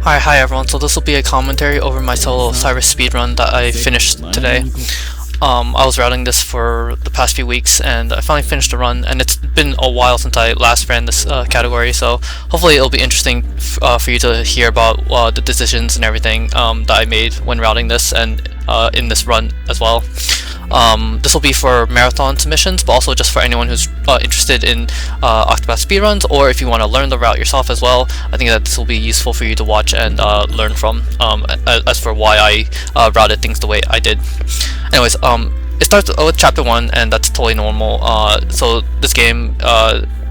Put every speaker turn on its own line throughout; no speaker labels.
Hi everyone. So this will be a commentary over my solo Cyrus speedrun that I finished today. I was routing this for the past few weeks and I finally finished the run, and it's been a while since I last ran this category, so hopefully it'll be interesting for you to hear about the decisions and everything that I made when routing this and in this run as well. This will be for marathon submissions, but also just for anyone who's interested in Octopath speedruns, or if you want to learn the route yourself as well. I think that this will be useful for you to watch and learn from, as for why I routed things the way I did. Anyways, it starts with chapter 1, and that's totally normal. So this game,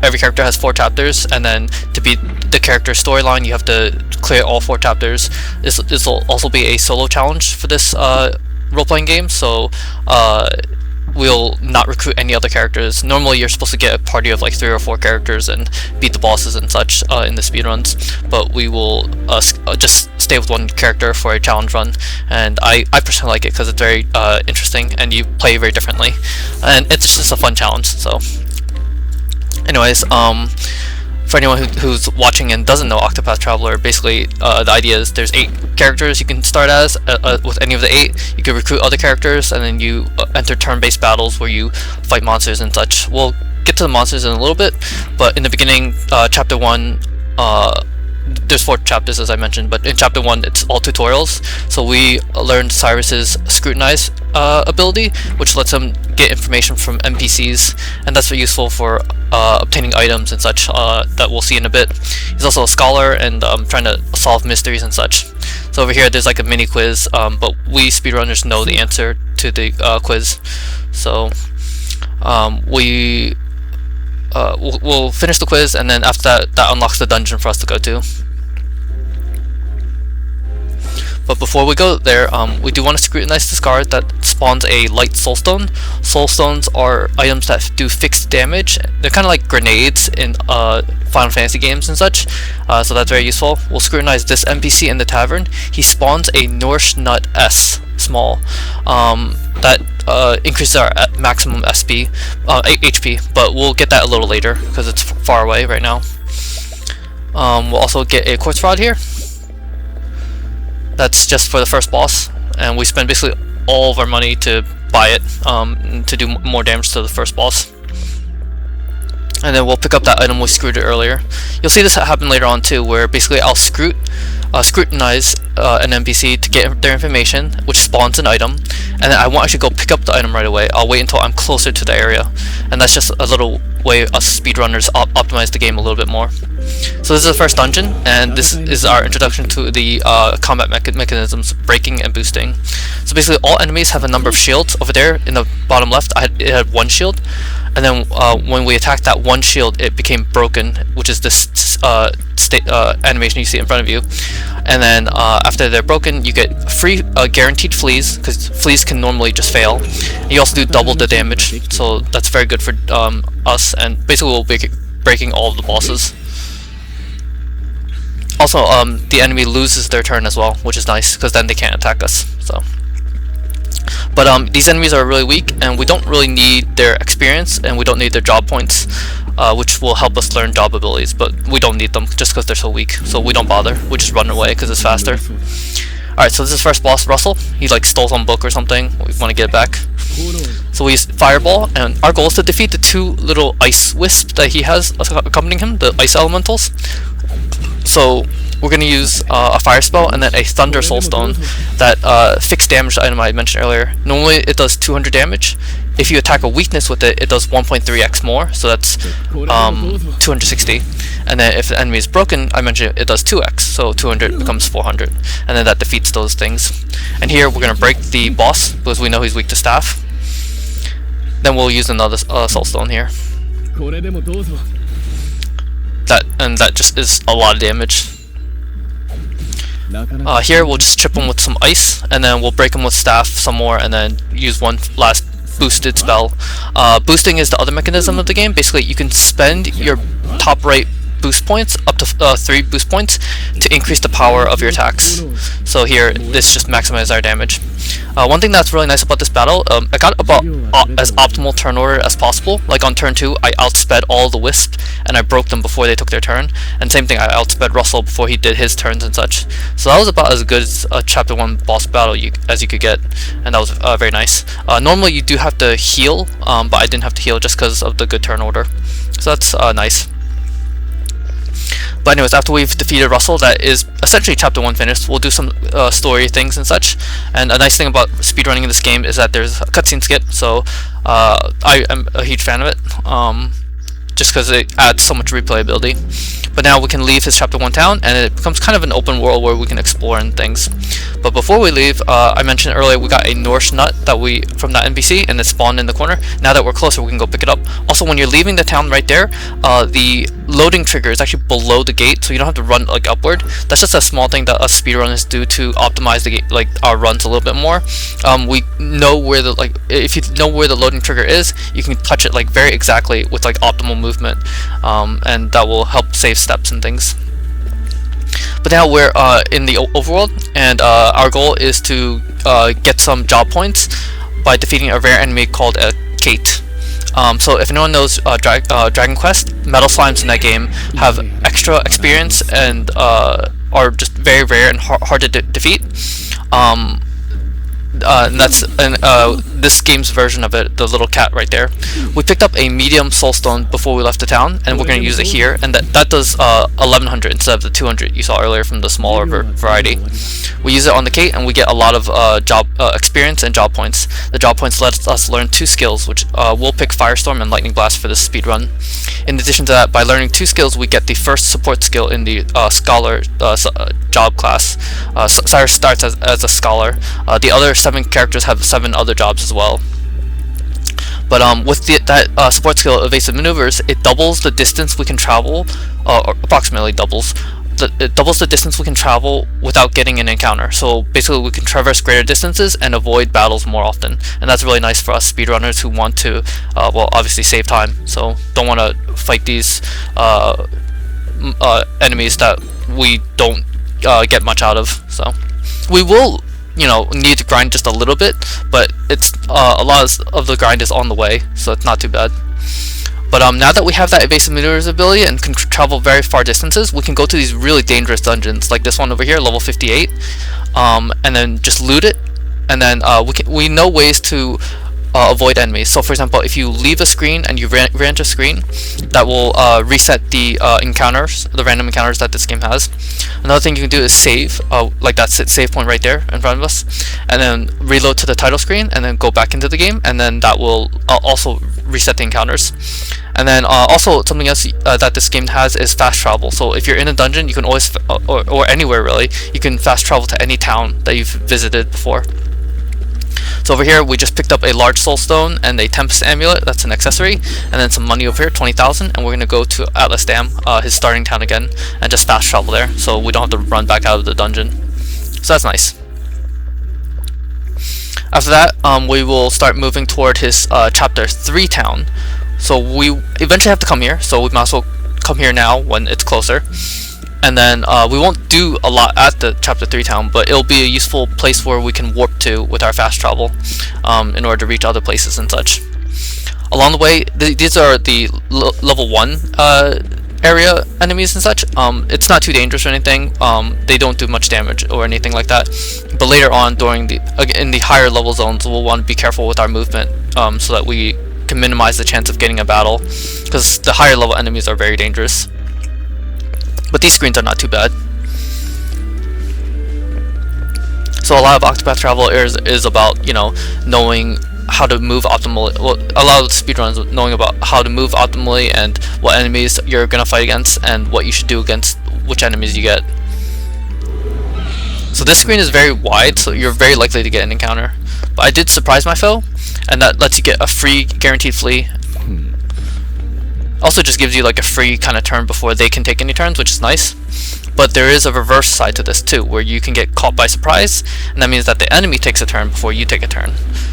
every character has 4 chapters, and then to beat the character's storyline, you have to clear all 4 chapters. This will also be a solo challenge for this role-playing game, so we'll not recruit any other characters. Normally you're supposed to get a party of like 3 or 4 characters and beat the bosses and such in the speedruns, but we will just stay with one character for a challenge run, and I personally like it because it's very interesting and you play very differently, and it's just a fun challenge. So anyways, for anyone who's watching and doesn't know Octopath Traveler, basically the idea is there's 8 characters you can start as. With any of the 8, you can recruit other characters, and then you enter turn-based battles where you fight monsters and such. We'll get to the monsters in a little bit, but in the beginning, chapter 1, there's 4 chapters as I mentioned, but in chapter 1 it's all tutorials. So we learned Cyrus's scrutinize ability, which lets him get information from NPCs, and that's very useful for obtaining items and such that we'll see in a bit. He's also a scholar and trying to solve mysteries and such. So over here there's like a mini quiz, but we speedrunners know the answer to the quiz. So we'll finish the quiz, and then after that unlocks the dungeon for us to go to. But before we go there, we do want to scrutinize this card that spawns a light soulstone. Soulstones are items that do fixed damage. They're kind of like grenades in Final Fantasy games and such, so that's very useful. We'll scrutinize this NPC in the tavern. He spawns a Nourish Nut S small. That increases our maximum SP, HP, but we'll get that a little later because it's far away right now. We'll also get a quartz rod here. That's just for the first boss, and we spend basically all of our money to buy it to do more damage to the first boss. And then we'll pick up that item we screwed earlier. You'll see this happen later on too, where basically I'll scrutinize an NPC to get their information, which spawns an item, and then I won't actually go pick up the item right away. I'll wait until I'm closer to the area, and that's just a little way us speedrunners optimize the game a little bit more. So this is the first dungeon, and this is our introduction to the combat mechanisms, breaking and boosting. So basically all enemies have a number of shields. Over there in the bottom left, it had 1 shield, and then when we attacked that 1 shield, it became broken, which is this animation you see in front of you. And then after they're broken, you get free guaranteed fleas, because fleas can normally just fail. And you also do double the damage, so that's very good for us, and basically we'll be breaking all of the bosses. Also, the enemy loses their turn as well, which is nice, because then they can't attack us. So, but these enemies are really weak, and we don't really need their experience, and we don't need their job points, which will help us learn job abilities, but we don't need them just because they're so weak, so we don't bother. We just run away because it's faster. Alright, so this is first boss, Russell. He like stole some book or something. We want to get it back. So we use Fireball, and our goal is to defeat the 2 little ice wisps that he has accompanying him, the ice elementals. So we're going to use a fire spell and then a thunder soulstone, that fixed damage item I mentioned earlier. Normally it does 200 damage. If you attack a weakness with it, it does 1.3x more, so that's 260. And then if the enemy is broken, I mentioned it does 2x, so 200 becomes 400, and then that defeats those things. And here we're going to break the boss because we know he's weak to staff. Then we'll use another soulstone here. That just is a lot of damage. Here we'll just chip him with some ice, and then we'll break him with staff some more, and then use one last boosted spell. Boosting is the other mechanism of the game. Basically you can spend your top right boost points, up to 3 boost points, to increase the power of your attacks. So here, this just maximizes our damage. One thing that's really nice about this battle, I got about as optimal turn order as possible. Like on turn 2, I outsped all the wisps, and I broke them before they took their turn. And same thing, I outsped Russell before he did his turns and such. So that was about as good as a Chapter 1 boss battle as you could get, and that was very nice. Normally you do have to heal, but I didn't have to heal just because of the good turn order. So that's nice. But anyways, after we've defeated Russell, that is essentially Chapter 1 finished. We'll do some story things and such. And a nice thing about speedrunning in this game is that there's a cutscene skip, so I am a huge fan of it, just because it adds so much replayability. But now we can leave his Chapter 1 town, and it becomes kind of an open world where we can explore and things. But before we leave, I mentioned earlier we got a Norse nut from that NPC, and it spawned in the corner. Now that we're closer, we can go pick it up. Also, when you're leaving the town right there, the loading trigger is actually below the gate, so you don't have to run like upward. That's just a small thing that us speedrunners do to optimize the gate, like our runs a little bit more. We know where if you know where the loading trigger is, you can touch it like very exactly with like optimal movement, and that will help save steps and things. But now we're in the overworld, and our goal is to get some job points by defeating a rare enemy called a Cait. So if anyone knows Dragon Quest, metal slimes in that game have extra experience and are just very rare and hard to defeat. And that's this game's version of it, the little cat right there. We picked up a medium soulstone before we left the town, and we're going to use it here, and that does 1100 instead of the 200 you saw earlier from the smaller variety. We use it on the Cait, and we get a lot of job experience and job points. The job points let us learn 2 skills, which we'll pick Firestorm and Lightning Blast for this speed run. In addition to that, by learning 2 skills, we get the first support skill in the Scholar job class. Cyrus starts as a Scholar. The other 7 characters have 7 other jobs as well. But with that support skill, Evasive Maneuvers, it doubles the distance we can travel, or approximately doubles. It doubles the distance we can travel without getting an encounter. So basically we can traverse greater distances and avoid battles more often. And that's really nice for us speedrunners who want to, well, obviously save time. So don't want to fight these enemies that we don't get much out of. So we will, need to grind just a little bit, but it's a lot of the grind is on the way, so it's not too bad. But now that we have that evasive maneuvers ability and can travel very far distances, we can go to these really dangerous dungeons, like this one over here, level 58, and then just loot it, and then we know ways to avoid enemies. So for example, if you leave a screen and you re-enter a screen, that will reset the encounters, the random encounters that this game has. Another thing you can do is save, like that save point right there in front of us, and then reload to the title screen, and then go back into the game, and then that will also reset the encounters. And then also something else that this game has is fast travel. So if you're in a dungeon, you can always, or anywhere really, you can fast travel to any town that you've visited before. So over here we just picked up a large soul stone and a Tempest amulet, that's an accessory, and then some money over here, 20,000, and we're going to go to Atlasdam, his starting town again, and just fast travel there, so we don't have to run back out of the dungeon. So that's nice. After that, we will start moving toward his chapter 3 town. So we eventually have to come here, so we might as well come here now when it's closer. And then we won't do a lot at the chapter 3 town, but it'll be a useful place where we can warp to with our fast travel in order to reach other places and such. Along the way, these are the level 1 area enemies and such. It's not too dangerous or anything. They don't do much damage or anything like that. But later on, in the higher level zones, we'll want to be careful with our movement so that we can minimize the chance of getting a battle, because the higher level enemies are very dangerous. But these screens are not too bad. So a lot of Octopath travel is about, knowing how to move optimally. Well, a lot of speedruns knowing about how to move optimally and what enemies you're gonna fight against and what you should do against which enemies you get. So this screen is very wide, so you're very likely to get an encounter. But I did surprise my foe, and that lets you get a free guaranteed flee. Also just gives you like a free kind of turn before they can take any turns, which is nice. But there is a reverse side to this too, where you can get caught by surprise, and that means that the enemy takes a turn before you take a turn.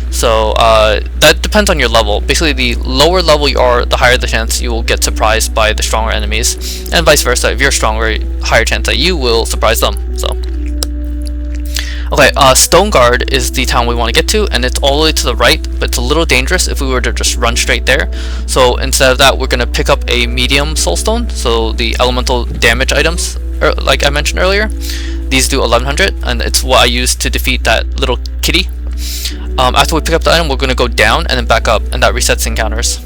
So that depends on your level. Basically, the lower level you are, the higher the chance you will get surprised by the stronger enemies, and vice versa. If you're stronger, higher chance that you will surprise them. So. Okay, Stone Guard is the town we want to get to, and it's all the way to the right, but it's a little dangerous if we were to just run straight there. So instead of that, we're going to pick up a medium soulstone, so the elemental damage items, like I mentioned earlier. These do 1100, and it's what I use to defeat that little kitty. After we pick up the item, we're going to go down and then back up, and that resets encounters.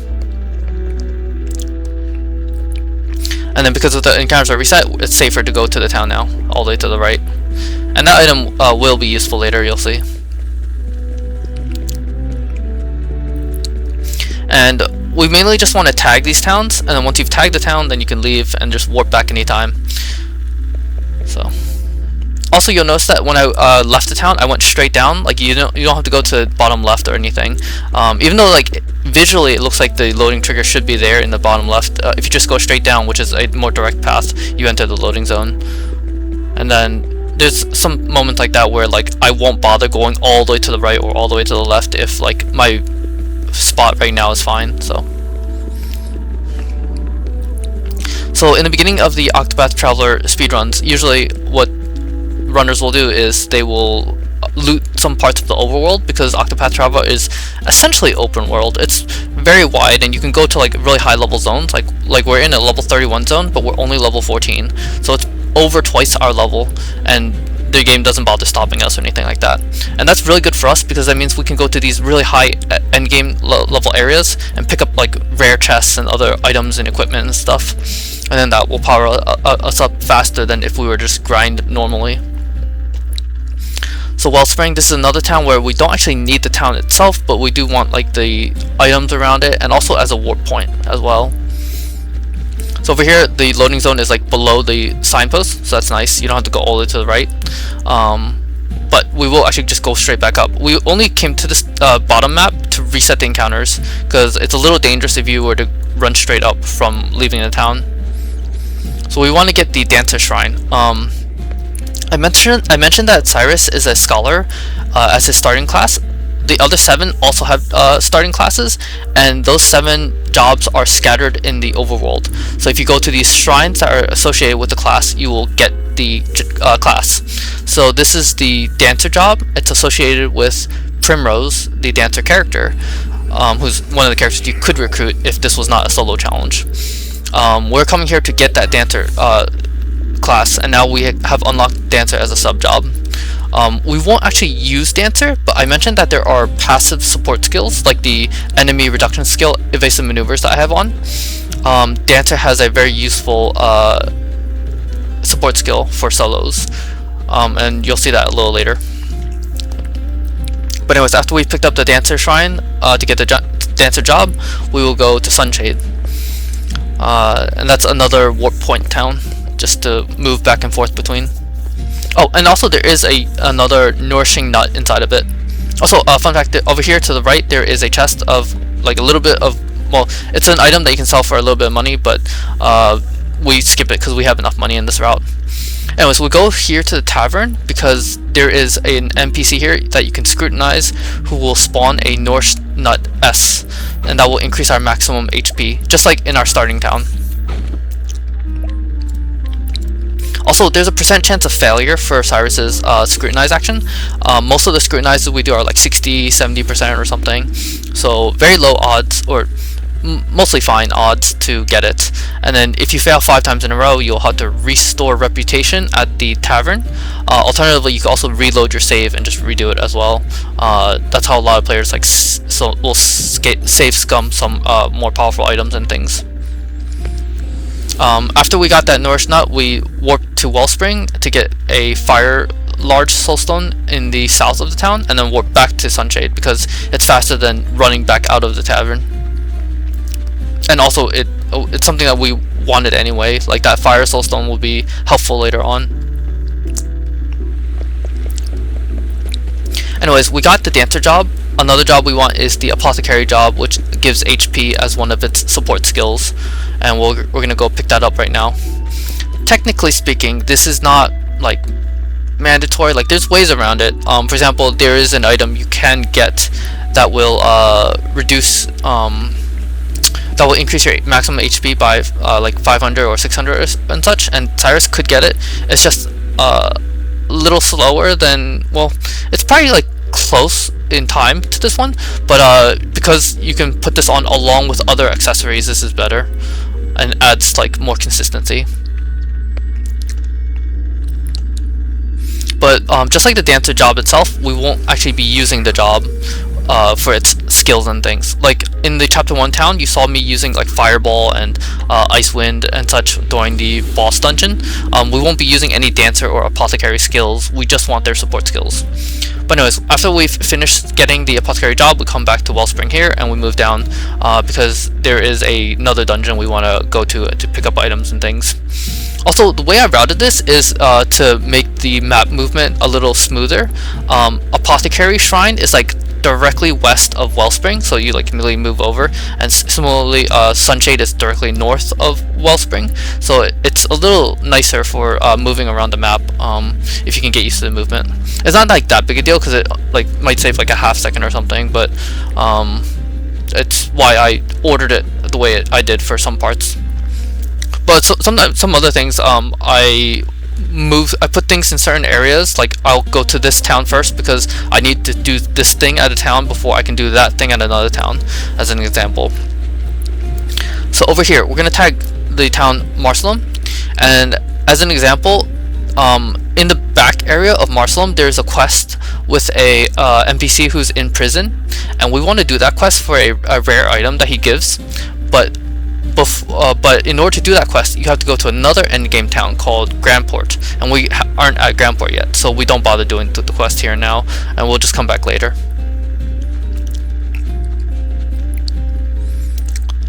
And then because of the encounters are reset, it's safer to go to the town now, all the way to the right. And that item will be useful later, you'll see. And we mainly just want to tag these towns, and then once you've tagged the town, then you can leave and just warp back anytime. So, also you'll notice that when I left the town, I went straight down. Like you don't have to go to bottom left or anything. Even though like visually it looks like the loading trigger should be there in the bottom left. If you just go straight down, which is a more direct path, you enter the loading zone. And then there's some moments like that where like I won't bother going all the way to the right or all the way to the left if like my spot right now is fine. So in the beginning of the Octopath Traveler speedruns, usually what runners will do is they will loot some parts of the overworld, because Octopath Traveler is essentially open world. It's very wide, and you can go to like really high level zones. Like we're in a level 31 zone, but we're only level 14, so it's over twice our level, and the game doesn't bother stopping us or anything like that. And that's really good for us, because that means we can go to these really high end game level areas and pick up like rare chests and other items and equipment and stuff, and then that will power us up faster than if we were just grind normally. So Wellspring, this is another town where we don't actually need the town itself, but we do want like the items around it, and also as a warp point as well. So over here, the loading zone is like below the signpost, so that's nice. You don't have to go all the way to the right. But we will actually just go straight back up. We only came to this bottom map to reset the encounters, because it's a little dangerous if you were to run straight up from leaving the town. So we want to get the Dancer Shrine. I mentioned that Cyrus is a scholar as his starting class. The other 7 also have starting classes, and those 7 jobs are scattered in the overworld. So if you go to these shrines that are associated with the class, you will get the class. So this is the Dancer job. It's associated with Primrose, the Dancer character, who's one of the characters you could recruit if this was not a solo challenge. We're coming here to get that Dancer class, and now we have unlocked Dancer as a sub job. We won't actually use Dancer, but I mentioned that there are passive support skills, like the enemy reduction skill, evasive maneuvers, that I have on. Dancer has a very useful support skill for solos, and you'll see that a little later. But anyways, after we picked up the Dancer Shrine to get the Dancer job, we will go to Sunshade. And that's another warp point town, just to move back and forth between. Oh, and also there is another nourishing nut inside of it. Also, fun fact, over here to the right there is a chest of like a little bit of, well, it's an item that you can sell for a little bit of money, but we skip it because we have enough money in this route. Anyways, we'll go here to the tavern, because there is an NPC here that you can scrutinize who will spawn a Nourish Nut S, and that will increase our maximum HP, just like in our starting town. Also, there's a % chance of failure for Cyrus's scrutinize action. Most of the scrutinizes we do are like 60-70% or something, so very low odds, or mostly fine odds to get it. And then if you fail 5 times in a row, you'll have to restore reputation at the tavern. Alternatively, you can also reload your save and just redo it as well. That's how a lot of players like will save scum some more powerful items and things. After we got that Nourish Nut, we warped to Wellspring to get a fire large soulstone in the south of the town, and then warp back to Sunshade because it's faster than running back out of the tavern. And also it's something that we wanted anyway, like that fire soulstone will be helpful later on. Anyways, we got the Dancer job. Another job we want is the Apothecary job, which gives HP as one of its support skills, and we're gonna go pick that up right now. technically speaking, this is not like mandatory. Like, there's ways around it. For example, there is an item you can get that will that will increase your maximum HP by like 500 or 600 and such, and Cyrus could get it. It's just a little slower than, well, it's probably like close in time to this one, but because you can put this on along with other accessories, this is better and adds like more consistency. But just like the dancer job itself, we won't actually be using the job for its skills and things. Like in the chapter 1 town, you saw me using like fireball and ice wind and such during the boss dungeon. We won't be using any dancer or apothecary skills, we just want their support skills. But anyways, after we've finished getting the apothecary job, we come back to Wellspring here and we move down because there is another dungeon we want to go to pick up items and things. Also, the way I routed this is to make the map movement a little smoother. Apothecary Shrine is like directly west of Wellspring, so you like immediately move over, and similarly Sunshade is directly north of Wellspring, so it's a little nicer for moving around the map if you can get used to the movement. It's not like that big a deal because it like might save like a half second or something, but it's why I ordered it the way I did for some parts. But some other things, I put things in certain areas. Like I'll go to this town first because I need to do this thing at a town before I can do that thing at another town, as an example. So over here we're gonna tag the town Marcelum, and as an example, in the back area of Marcelum there's a quest with a NPC who's in prison, and we want to do that quest for a rare item that he gives, but in order to do that quest, you have to go to another endgame town called Grandport, and we aren't at Grandport yet, so we don't bother doing the quest here now, and we'll just come back later.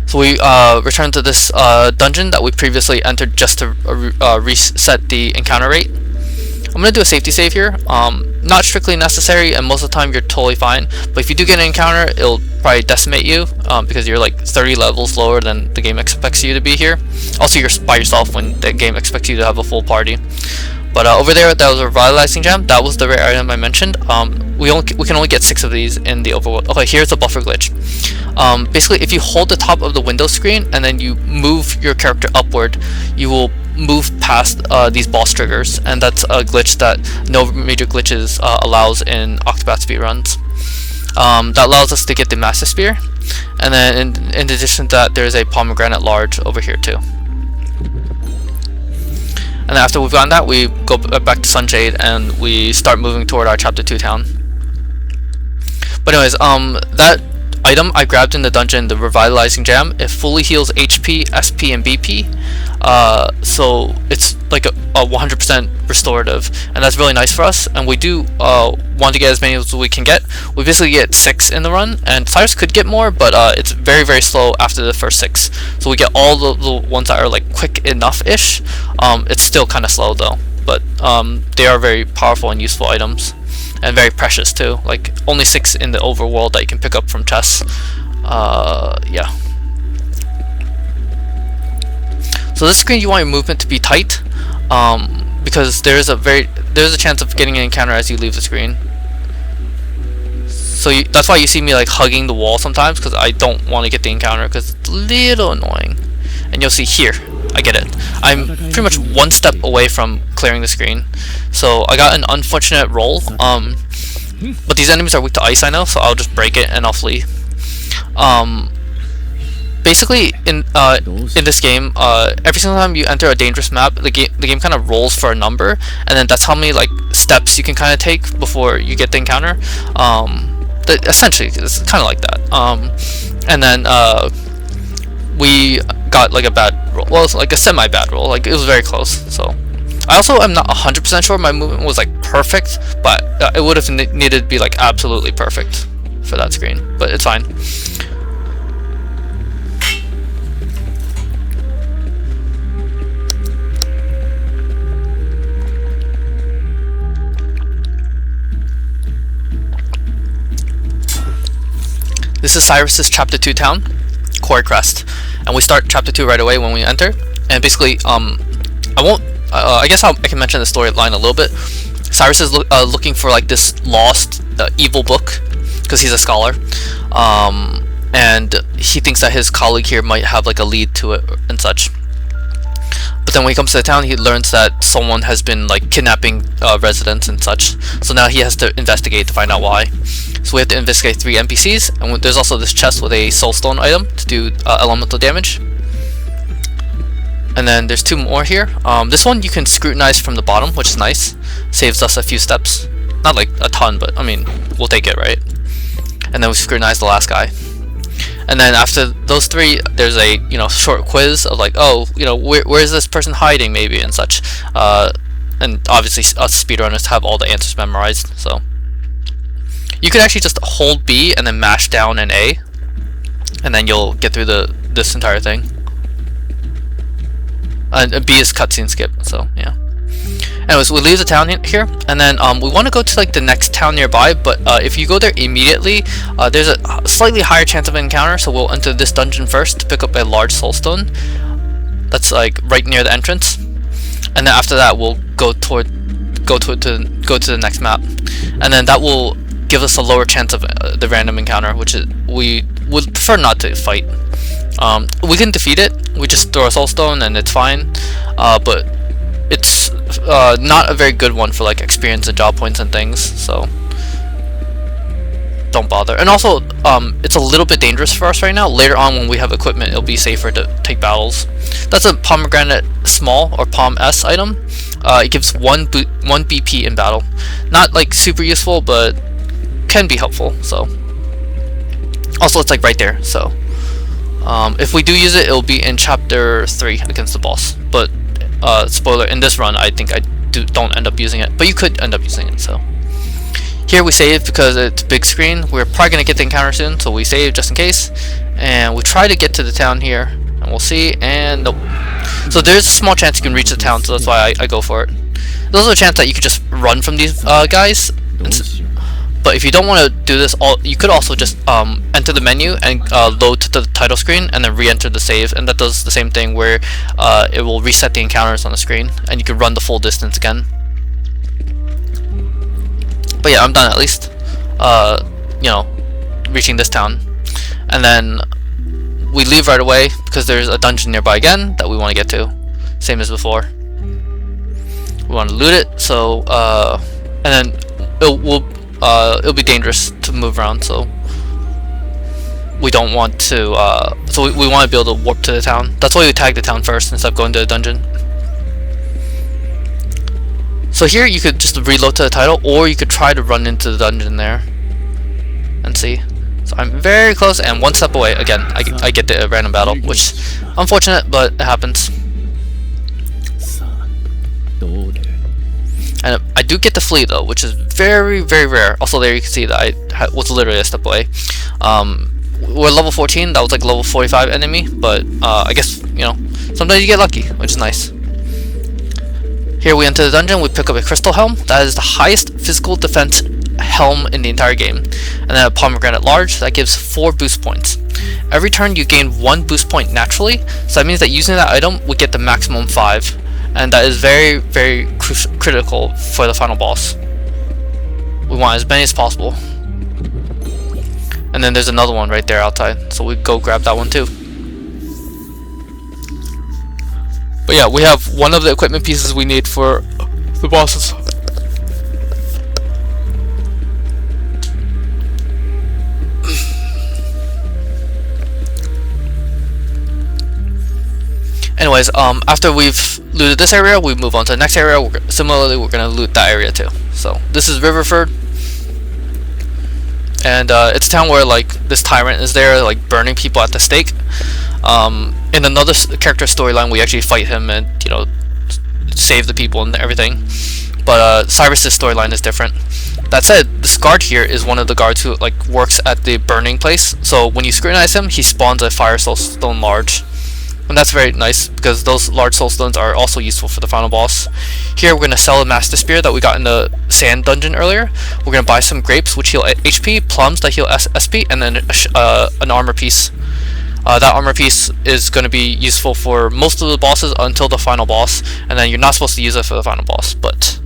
So we return to this dungeon that we previously entered just to reset the encounter rate. I'm going to do a safety save here. Not strictly necessary, and most of the time you're totally fine, but if you do get an encounter, it'll probably decimate you because you're like 30 levels lower than the game expects you to be here. Also, you're by yourself when the game expects you to have a full party. But over there, that was a revitalizing gem. That was the rare item I mentioned. We can only get 6 of these in the overworld. Okay, here's a buffer glitch. Basically, if you hold the top of the window screen and then you move your character upward, you will move past these boss triggers, and that's a glitch that no major glitches allows in Octopath speedruns. That allows us to get the Master Spear, and then in addition to that, there's a Pomegranate Large over here too. And then after we've gotten that, we go back to Sunshade and we start moving toward our Chapter 2 town. But anyways, that item I grabbed in the dungeon, the Revitalizing Gem, it fully heals HP, SP, and BP. So it's like a 100% restorative, and that's really nice for us, and we do want to get as many as we can get. We basically get 6 in the run, and Cyrus could get more, but it's very, very slow after the first 6. So we get all the ones that are like quick enough-ish. It's still kind of slow though, but they are very powerful and useful items, and very precious too. Like only 6 in the overworld that you can pick up from chests. Yeah. So this screen, you want your movement to be tight, because there's a chance of getting an encounter as you leave the screen. So that's why you see me like hugging the wall sometimes, because I don't want to get the encounter because it's a little annoying. And you'll see here, I get it. I'm pretty much 1 step away from clearing the screen. So I got an unfortunate roll. But these enemies are weak to ice, I know, so I'll just break it and I'll flee. Basically, in this game, every single time you enter a dangerous map, the game kind of rolls for a number, and then that's how many like steps you can kind of take before you get the encounter. Essentially, it's kind of like that. And then we got like a bad roll. Well, it's like a semi-bad roll. Like it was very close. So I also am not 100% sure my movement was like perfect, but it would have needed to be like absolutely perfect for that screen. But it's fine. This is Cyrus's Chapter 2 town, Quarry Crest, and we start Chapter 2 right away when we enter. And basically, I won't I guess I can mention the storyline a little bit. Cyrus is looking for like this lost evil book because he's a scholar, and he thinks that his colleague here might have like a lead to it and such. But then when he comes to the town, he learns that someone has been like kidnapping residents and such. So now he has to investigate to find out why. So we have to investigate 3 NPCs, and there's also this chest with a soulstone item to do elemental damage. And then there's 2 more here. This one you can scrutinize from the bottom, which is nice. Saves us a few steps. Not like a ton, but I mean, we'll take it, right? And then we scrutinize the last guy. And then after those 3, there's a short quiz of like, oh, where is this person hiding maybe and such. And obviously us speedrunners have all the answers memorized. So you could actually just hold B and then mash down an A, and then you'll get through this entire thing. And B is cutscene skip. So yeah. Anyways, we leave the town here, and then we want to go to like the next town nearby, but if you go there immediately, there's a slightly higher chance of an encounter, so we'll enter this dungeon first to pick up a large soulstone that's like right near the entrance, and then after that we'll go to the next map, and then that will give us a lower chance of the random encounter, which is we would prefer not to fight. We can defeat it, we just throw a soulstone and it's fine, but it's not a very good one for like experience and job points and things, so don't bother. And also it's a little bit dangerous for us right now. Later on when we have equipment, it'll be safer to take battles. That's a pomegranate small or pom S item. It gives 1 BP in battle. Not like super useful, but can be helpful. So also it's like right there, so if we do use it, it'll be in chapter 3 against the boss. But spoiler, in this run I think I don't end up using it, but you could end up using it. So here we save because it's big screen. We're probably gonna get the encounter soon, so we save just in case, and we try to get to the town here, and we'll see. And nope. So there's a small chance you can reach the town, so that's why I go for it. There's also a chance that you could just run from these guys, but if you don't want to do this, you could also just enter the menu and load to the title screen and then re-enter the save, and that does the same thing where it will reset the encounters on the screen and you can run the full distance again. But yeah, I'm done at least reaching this town, and then we leave right away because there's a dungeon nearby again that we want to get to, same as before. We want to loot it, so and then it'll be dangerous to move around, so we don't want to so we want to be able to warp to the town. That's why we tag the town first instead of going to the dungeon. So here you could just reload to the title, or you could try to run into the dungeon there and see. So I'm very close and 1 step away. Again, I get the random battle, which unfortunate, but it happens. And I do get to flee though, which is very, very rare. Also there you can see that I was literally a step away. We're level 14, that was like level 45 enemy, but I guess, sometimes you get lucky, which is nice. Here we enter the dungeon, we pick up a crystal helm. That is the highest physical defense helm in the entire game. And then a pomegranate large, that gives 4 boost points. Every turn you gain 1 boost point naturally, so that means that using that item we get the maximum 5. And that is very, very critical for the final boss. We want as many as possible. And then there's another one right there outside, so we go grab that one too. But yeah, we have one of the equipment pieces we need for the bosses. Anyways, after we've looted this area, we move on to the next area. Similarly, we're going to loot that area too. So this is Riverford, and it's a town where like this tyrant is there, like burning people at the stake. In another character storyline, we actually fight him and save the people and everything. But Cyrus's storyline is different. That said, this guard here is one of the guards who like works at the burning place. So when you scrutinize him, he spawns a fire soulstone large. And that's very nice because those large soulstones are also useful for the final boss. Here we're going to sell a master spear that we got in the sand dungeon earlier. We're going to buy some grapes which heal HP, plums that heal SP, and then an armor piece. That armor piece is going to be useful for most of the bosses until the final boss, and then you're not supposed to use it for the final boss, but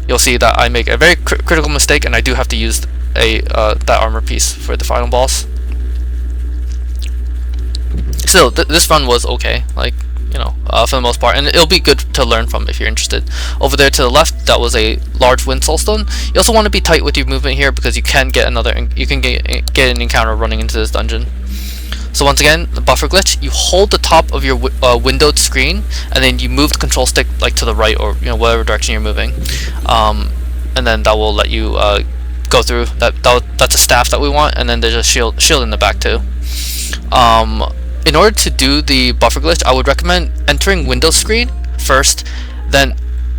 you'll see that I make a very critical mistake, and I do have to use that armor piece for the final boss. Still, this run was okay, like, you know, for the most part, and it'll be good to learn from if you're interested. Over there to the left, that was a large wind soulstone. You also want to be tight with your movement here because you can get get an encounter running into this dungeon. So once again, the buffer glitch, you hold the top of your windowed screen, and then you move the control stick like to the right, or whatever direction you're moving, and then that will let you go through. That's a staff that we want, and then there's a shield in the back too. In order to do the buffer glitch, I would recommend entering window screen first, then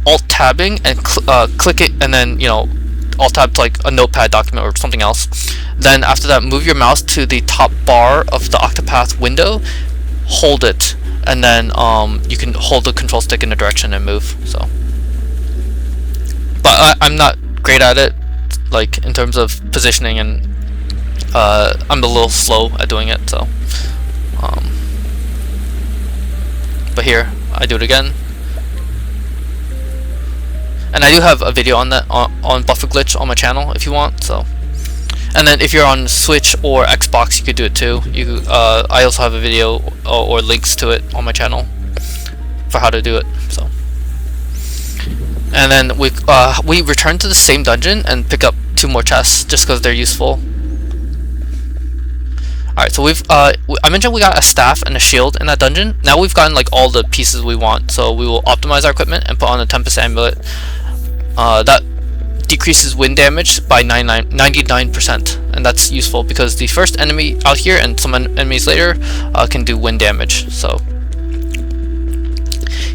alt tabbing and click it, and then alt tab to like a notepad document or something else. Then after that, move your mouse to the top bar of the Octopath window, hold it, and then you can hold the control stick in a direction and move. So, but I'm not great at it, like in terms of positioning, and I'm a little slow at doing it. So, but here I do it again. And I do have a video on that on buffer glitch on my channel if you want. So, and then if you're on Switch or Xbox, you could do it too. I also have a video or links to it on my channel for how to do it. So, and then we return to the same dungeon and pick up 2 more chests just because they're useful. Alright, so I mentioned we got a staff and a shield in that dungeon. Now we've gotten like all the pieces we want, so we will optimize our equipment and put on a Tempest Amulet. That decreases wind damage by 99%, and that's useful because the first enemy out here and some enemies later can do wind damage. So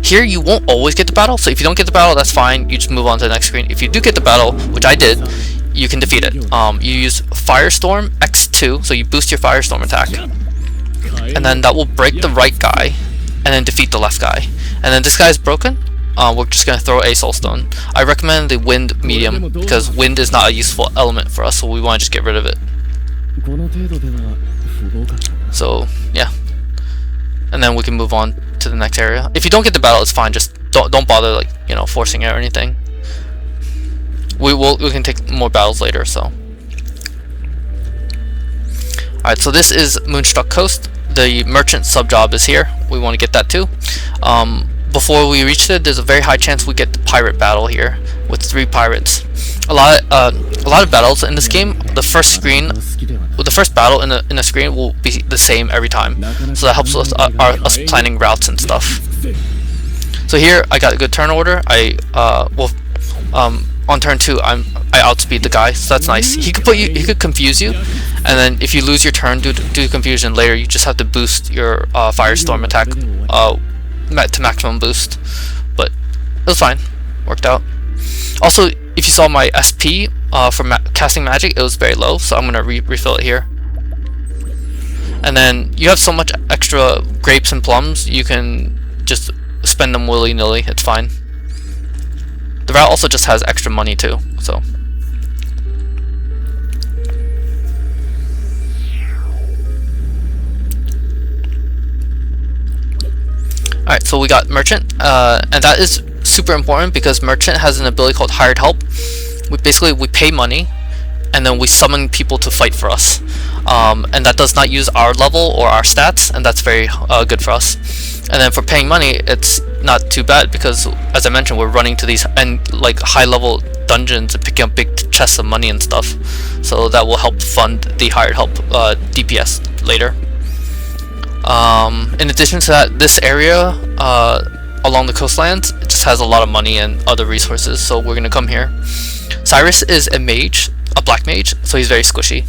here you won't always get the battle, so if you don't get the battle, that's fine, you just move on to the next screen. If you do get the battle, which I did, you can defeat it. You use Firestorm X2, so you boost your Firestorm attack, and then that will break the right guy and then defeat the left guy. And then this guy is broken, we're just going to throw a soulstone. I recommend the wind medium because wind is not a useful element for us, so we want to just get rid of it. So yeah, and then we can move on to the next area. If you don't get the battle, it's fine, just don't bother like forcing it or anything. We can take more battles later. So alright, so this is Moonstruck Coast. The merchant sub job is here. We want to get that too. Before we reach it, there's a very high chance we get the pirate battle here with 3 pirates. A lot of battles in this game. The first battle in a screen will be the same every time, so that helps us us planning routes and stuff. So here I got a good turn order. On turn 2, I outspeed the guy, so that's nice. He could confuse you, and then if you lose your turn due to confusion later, you just have to boost your Firestorm attack to maximum boost. But it was fine, worked out. Also, if you saw my SP for casting magic, it was very low, so I'm gonna refill it here. And then you have so much extra grapes and plums, you can just spend them willy-nilly. It's fine. The route also just has extra money too, so. Alright, so we got Merchant, and that is super important because Merchant has an ability called Hired Help. We pay money, and then we summon people to fight for us. And that does not use our level or our stats, and that's very good for us. And then for paying money, it's not too bad because, as I mentioned, we're running to these like high-level dungeons and picking up big chests of money and stuff. So that will help fund the Hired Help DPS later. In addition to that, this area along the coastlands just has a lot of money and other resources, so we're gonna come here. Cyrus is a mage, a black mage, so he's very squishy.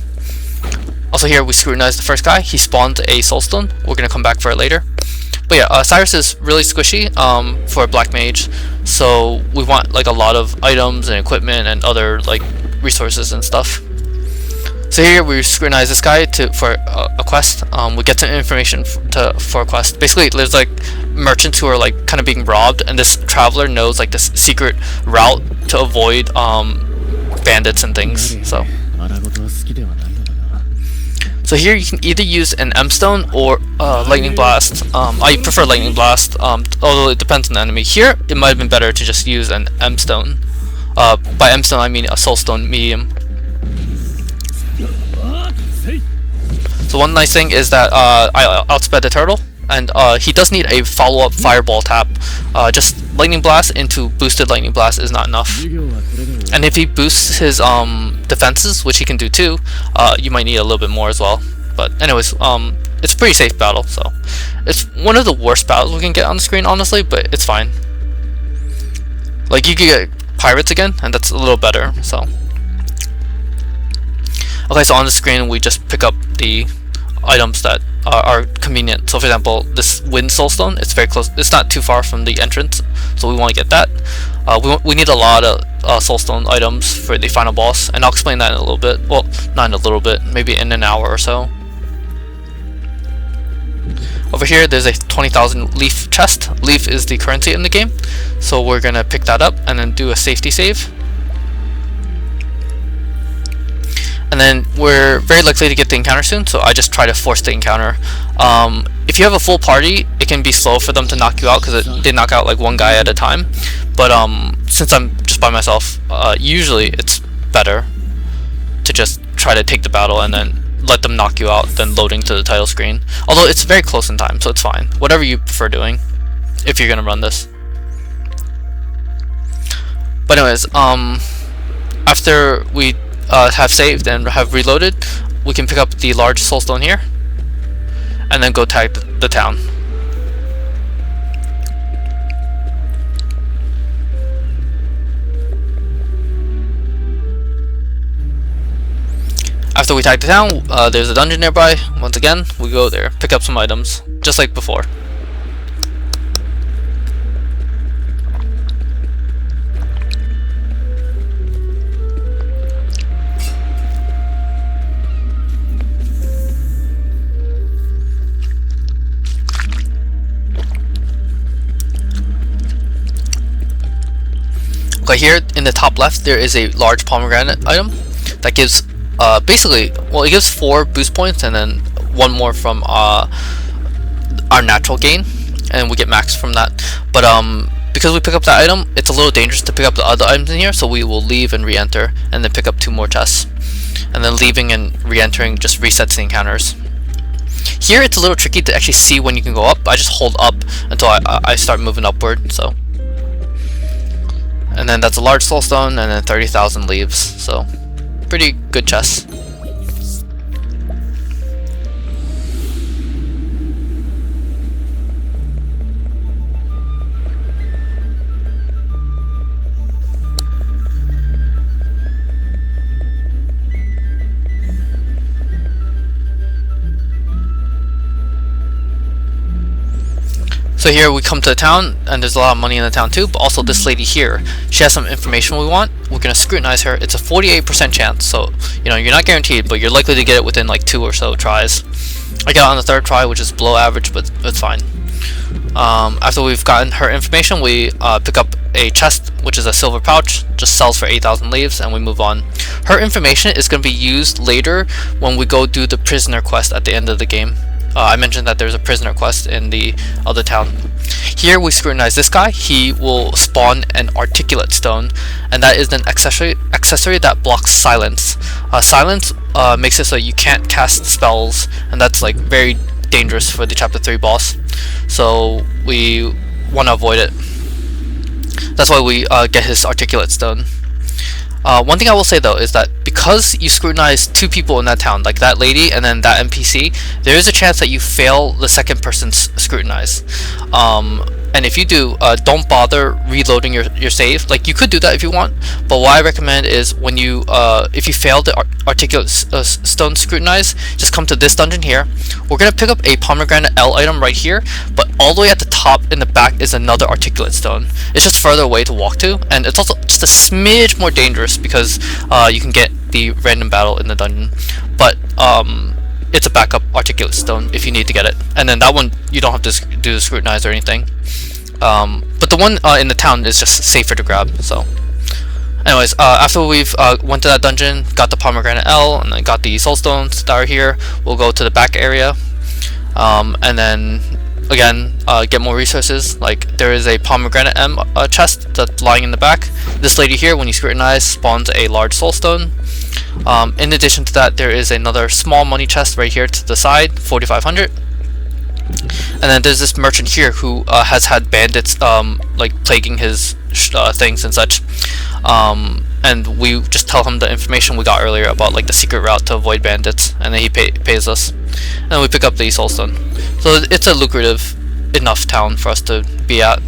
Also here we scrutinize the first guy. He spawned a soulstone. We're gonna come back for it later. But yeah, Cyrus is really squishy for a black mage, so we want like a lot of items and equipment and other like resources and stuff. So here we scrutinize this guy for a quest. We get some information for a quest. Basically, there's like merchants who are like kind of being robbed, and this traveler knows like this secret route to avoid So here you can either use an M stone or lightning blast. I prefer lightning blast, although it depends on the enemy. Here it might have been better to just use an M stone. By M stone I mean a soul stone medium. So one nice thing is that I outsped the turtle, and he does need a follow-up fireball tap. Just lightning blast into boosted lightning blast is not enough. And if he boosts his defenses, which he can do too, you might need a little bit more as well. But anyways, it's a pretty safe battle, so it's one of the worst battles we can get on the screen, honestly, but it's fine. Like, you could get pirates again, and that's a little better. So okay, so on the screen we just pick up the items that are convenient. So for example, this wind soulstone, it's very close, it's not too far from the entrance, so we want to get that. We need a lot of soulstone items for the final boss, and I'll explain that in a little bit. Well, not in a little bit, maybe in an hour or so. Over here there's a 20,000 leaf chest. Leaf is the currency in the game, so we're gonna pick that up and then do a safety save. And then we're very likely to get the encounter soon, so I just try to force the encounter. If you have a full party, it can be slow for them to knock you out, because they knock out like one guy at a time. But since I'm just by myself, usually it's better to just try to take the battle and then let them knock you out than loading to the title screen. Although it's very close in time, so it's fine. Whatever you prefer doing, if you're gonna run this. But anyways, after we have saved and have reloaded, we can pick up the large soulstone here and then go tag the town. After we tag the town, there's a dungeon nearby. Once again, we go there, pick up some items, just like before. Okay, here in the top left there is a large pomegranate item that gives basically, well, it gives 4 boost points and then 1 more from our natural gain, and we get max from that. But because we pick up that item, it's a little dangerous to pick up the other items in here, so we will leave and re-enter and then pick up 2 more chests. And then leaving and re-entering just resets the encounters. Here it's a little tricky to actually see when you can go up. I just hold up until I start moving upward. So, and then that's a large soulstone, and then 30,000 leaves. So pretty good chest. So here we come to the town, and there's a lot of money in the town too, but also this lady here, she has some information we want. We're going to scrutinize her. It's a 48% chance, so you know, you're not guaranteed, but you're likely to get it within like 2 or so tries. I got it on the 3rd try, which is below average, but it's fine. After we've gotten her information, we pick up a chest, which is a silver pouch, just sells for 8,000 leaves, and we move on. Her information is going to be used later when we go do the prisoner quest at the end of the game. I mentioned that there's a prisoner quest in the other town. Here we scrutinize this guy. He will spawn an articulate stone, and that is an accessory that blocks silence. Silence makes it so you can't cast spells, and that's like very dangerous for the chapter 3 boss. So we want to avoid it. That's why we get his articulate stone. One thing I will say though is that because you scrutinize 2 people in that town, like that lady and then that NPC, there is a chance that you fail the second person's scrutinize. And if you do, don't bother reloading your save. Like, you could do that if you want, but what I recommend is when you if you fail the articulate stone scrutinize, just come to this dungeon here. We're gonna pick up a pomegranate L item right here, but all the way at the top in the back is another articulate stone. It's just further away to walk to, and it's also just a smidge more dangerous because you can get the random battle in the dungeon. But it's a backup articulate stone if you need to get it, and then that one you don't have to do the scrutinize or anything. But the one in the town is just safer to grab. So Anyways, after we've went to that dungeon, got the pomegranate L, and then got the soul stones that are here, we'll go to the back area, and then again get more resources. Like there is a pomegranate M chest that's lying in the back. This lady here, when you scrutinize, spawns a large soul stone. In addition to that, there is another small money chest right here to the side, 4,500. And then there's this merchant here who has had bandits like plaguing his things and such, and we just tell him the information we got earlier about like the secret route to avoid bandits, and then he pays us, and then we pick up the soulstone. So it's a lucrative enough town for us to be at.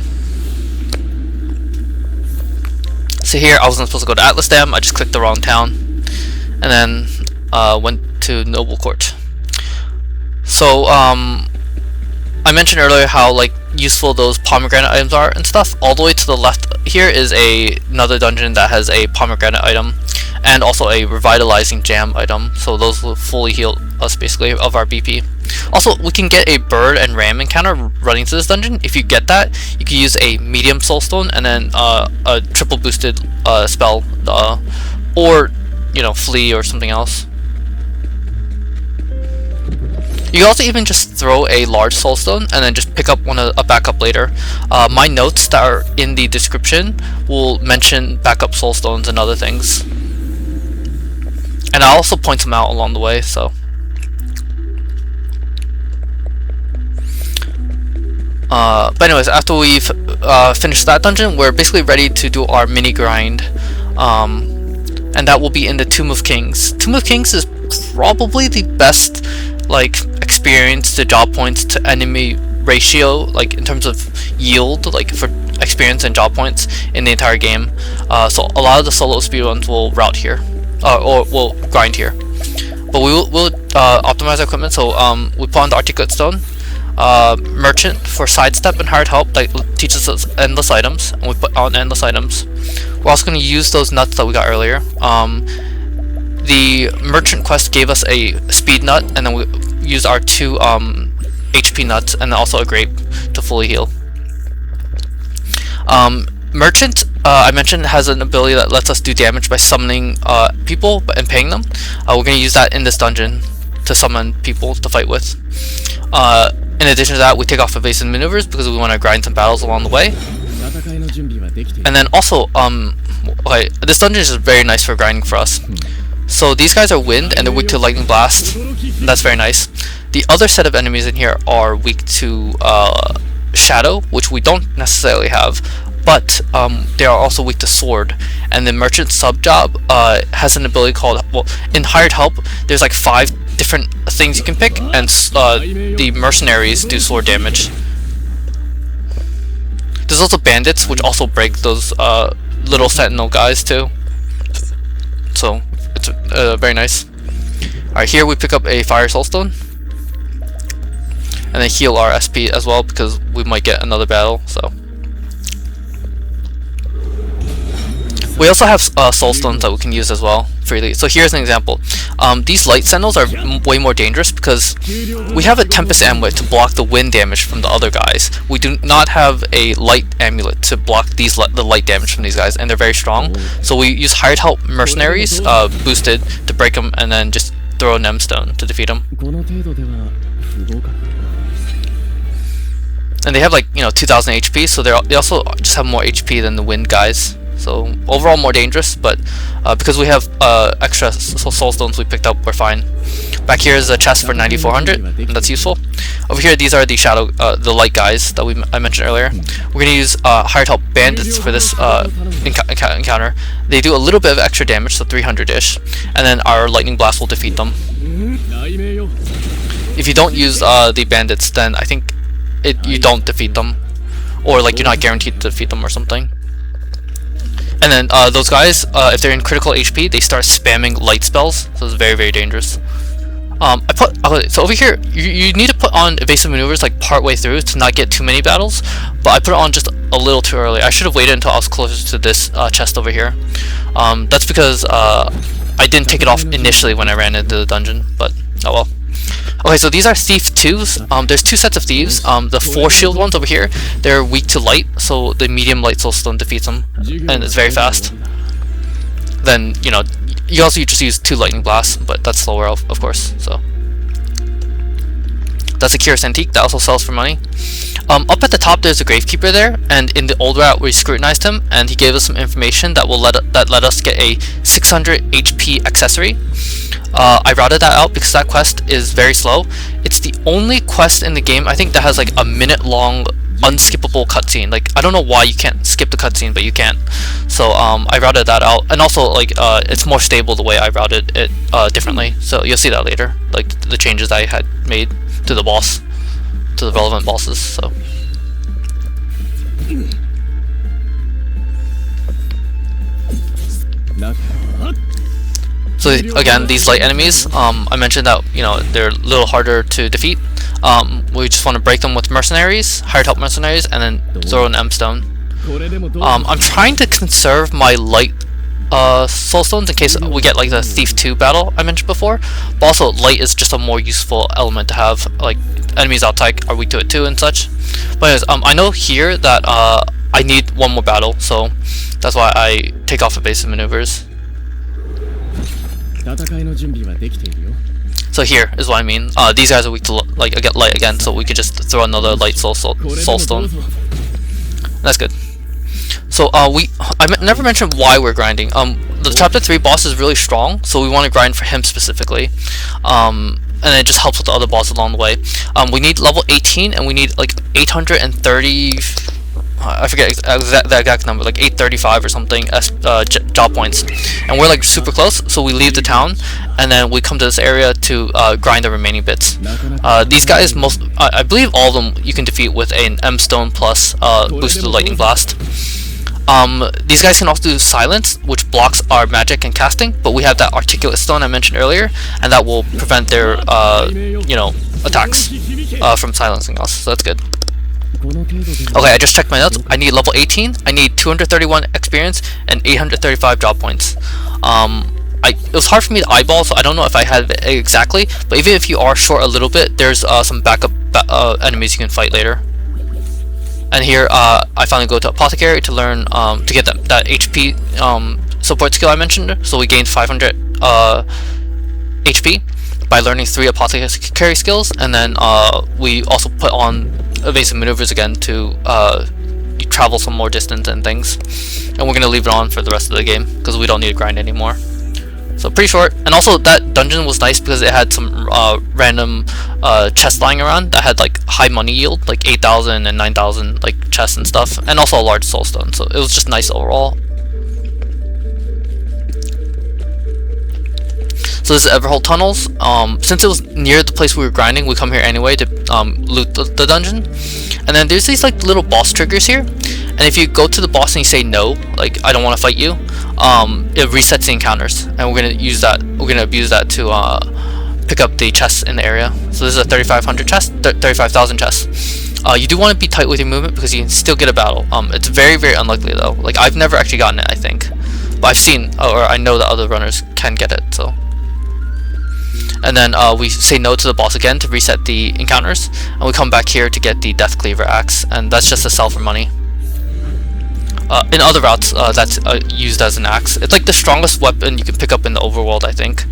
So here I wasn't supposed to go to Atlasdam, I just clicked the wrong town, and then went to Noble Court. So I mentioned earlier how like useful those pomegranate items are and stuff. All the way to the left here is another dungeon that has a pomegranate item and also a revitalizing jam item, so those will fully heal us basically of our BP. Also, we can get a bird and ram encounter running to this dungeon. If you get that, you can use a medium soulstone and then a triple boosted spell, or you know, flee or something else. You can also even just throw a large soulstone and then just pick up a backup later. My notes that are in the description will mention backup soulstones and other things, and I'll also point them out along the way. So, but anyways, after we've finished that dungeon, we're basically ready to do our mini grind, and that will be in the Tomb of Kings. Tomb of Kings is probably the best like experience to job points to enemy ratio, like in terms of yield, like for experience and job points in the entire game. So a lot of the solo speedruns will route here, or will grind here. But we'll optimize our equipment. So we put on the articulate stone, merchant for sidestep and hard help, like teaches us endless items, and we put on endless items. We're also going to use those nuts that we got earlier. The merchant quest gave us a speed nut, and then we used our 2 HP nuts and also a grape to fully heal. Merchant, I mentioned, has an ability that lets us do damage by summoning people and paying them. We're going to use that in this dungeon to summon people to fight with. In addition to that, we take off evasive maneuvers because we want to grind some battles along the way. And then also, okay, this dungeon is very nice for grinding for us. So these guys are wind and they're weak to lightning blast. That's very nice. The other set of enemies in here are weak to shadow, which we don't necessarily have, but they are also weak to sword. And the merchant sub job has an ability called, well, in hired help there's like 5 different things you can pick, and the mercenaries do sword damage. There's also bandits, which also break those little sentinel guys too. So it's very nice. Alright, here we pick up a fire soulstone and then heal our SP as well because we might get another battle. So we also have soulstones that we can use as well freely. So here's an example. These light sentinels are way more dangerous because we have a Tempest Amulet to block the wind damage from the other guys. We do not have a light amulet to block the light damage from these guys, and they're very strong. So we use hired help mercenaries boosted to break them, and then just throw a Nem stone to defeat them. And they have like 2,000 HP, so they also just have more HP than the wind guys. So overall more dangerous, but because we have extra soul stones we picked up, we're fine. Back here is a chest for 9,400, and that's useful. Over here, these are the shadow, the light guys that I mentioned earlier. We're gonna use hired help bandits for this encounter. They do a little bit of extra damage, so 300-ish, and then our lightning blast will defeat them. If you don't use the bandits, then I think you don't defeat them, or like you're not guaranteed to defeat them or something. And then those guys, if they're in critical HP, they start spamming light spells, so it's very, very dangerous. So over here, you need to put on evasive maneuvers like part way through to not get too many battles, but I put it on just a little too early. I should have waited until I was closer to this chest over here. That's because I didn't take it off initially when I ran into the dungeon, but oh well. Okay, so these are Thief 2s. There's 2 sets of Thieves. The 4 shield ones over here, they're weak to light, so the medium light soulstone defeats them, and it's very fast. then you also just use 2 lightning blasts, but that's slower of course. So that's a curious antique that also sells for money. Up at the top there's a gravekeeper there, and in the old route we scrutinized him and he gave us some information that let us get a 600 HP accessory. I routed that out because that quest is very slow. It's the only quest in the game I think that has like a minute long unskippable cutscene. Like, I don't know why you can't skip the cutscene, but you can. So I routed that out, and also like it's more stable the way I routed it differently. So you'll see that later, like the changes I had made to the boss, to the relevant bosses. So again, these light enemies, I mentioned that they're a little harder to defeat. We just want to break them with mercenaries, hired help mercenaries, and then throw an M stone. I'm trying to conserve my light soul stones in case we get like the Thief 2 battle I mentioned before, but also light is just a more useful element to have. Like, enemies outside are weak to it too and such. But anyways, I know here that I need one more battle, so that's why I take off evasive maneuvers. So here is what I mean. These guys are weak to like light again, so we could just throw another light soul stone. That's good. So I never mentioned why we're grinding. The chapter 3 boss is really strong, so we want to grind for him specifically. And it just helps with the other bosses along the way. We need level 18, and we need like 830. I forget the exact number, like 835 or something job points, and we're like super close. So we leave the town, and then we come to this area to grind the remaining bits. These guys, I believe all of them you can defeat with an M stone plus boost to the lightning blast. These guys can also do silence, which blocks our magic and casting, but we have that articulate stone I mentioned earlier, and that will prevent their attacks from silencing us, so that's good. Okay, I just checked my notes. I need level 18, I need 231 experience, and 835 job points. It was hard for me to eyeball, so I don't know if I had it exactly, but even if you are short a little bit, there's some backup enemies you can fight later. And here, I finally go to Apothecary to learn, to get that HP support skill I mentioned, so we gained 500 HP by learning 3 Apothecary skills, and then we also put on evasive maneuvers again to travel some more distance and things, and we're gonna leave it on for the rest of the game because we don't need to grind anymore. So pretty short, and also that dungeon was nice because it had some random chests lying around that had like high money yield, like 8,000 and 9,000 like chests and stuff, and also a large soul stone, so it was just nice overall. So this is Everhold Tunnels. Since it was near the place we were grinding, we come here anyway to loot the dungeon. And then there's these like little boss triggers here. And if you go to the boss and you say no, like I don't want to fight you, it resets the encounters. And we're gonna use that. We're gonna abuse that to pick up the chests in the area. So this is a 3,500 chest, 35,000 chests. You do want to be tight with your movement because you can still get a battle. It's very, very unlikely though. Like I've never actually gotten it, I think, but I've seen, or I know that other runners can get it. So. And then we say no to the boss again to reset the encounters, and we come back here to get the Death Cleaver axe, and that's just a sell for money. In other routes, that's used as an axe. It's like the strongest weapon you can pick up in the overworld, I think,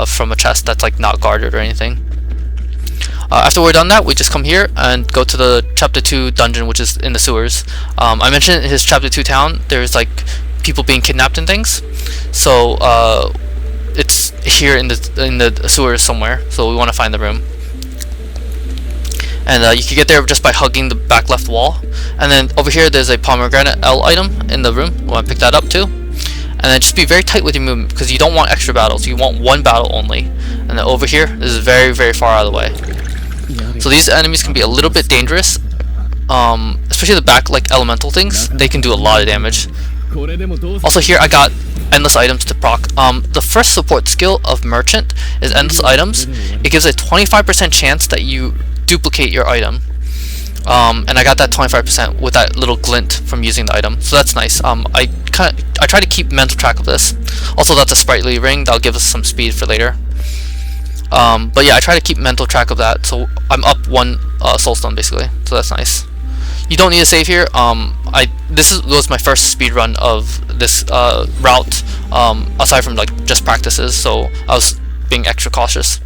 from a chest that's like not guarded or anything. After we're done that, we just come here and go to the chapter 2 dungeon, which is in the sewers. I mentioned in his chapter 2 town there's like people being kidnapped and things, so it's here in the sewers somewhere, so we want to find the room. And you can get there just by hugging the back left wall. And then over here there's a pomegranate L item in the room. We want to pick that up too. And then just be very tight with your movement because you don't want extra battles. You want one battle only. And then over here, this is very, very far out of the way. So these enemies can be a little bit dangerous, especially the back like elemental things. They can do a lot of damage. Also here I got endless items to proc. The first support skill of Merchant is endless items. It gives a 25% chance that you duplicate your item. And I got that 25% with that little glint from using the item, so that's nice. I try to keep mental track of this. Also, that's a sprightly ring that'll give us some speed for later. But yeah, I try to keep mental track of that, so I'm up 1 soulstone basically, so that's nice. You don't need to save here. This was my first speed run of this route aside from like just practices, so I was being extra cautious.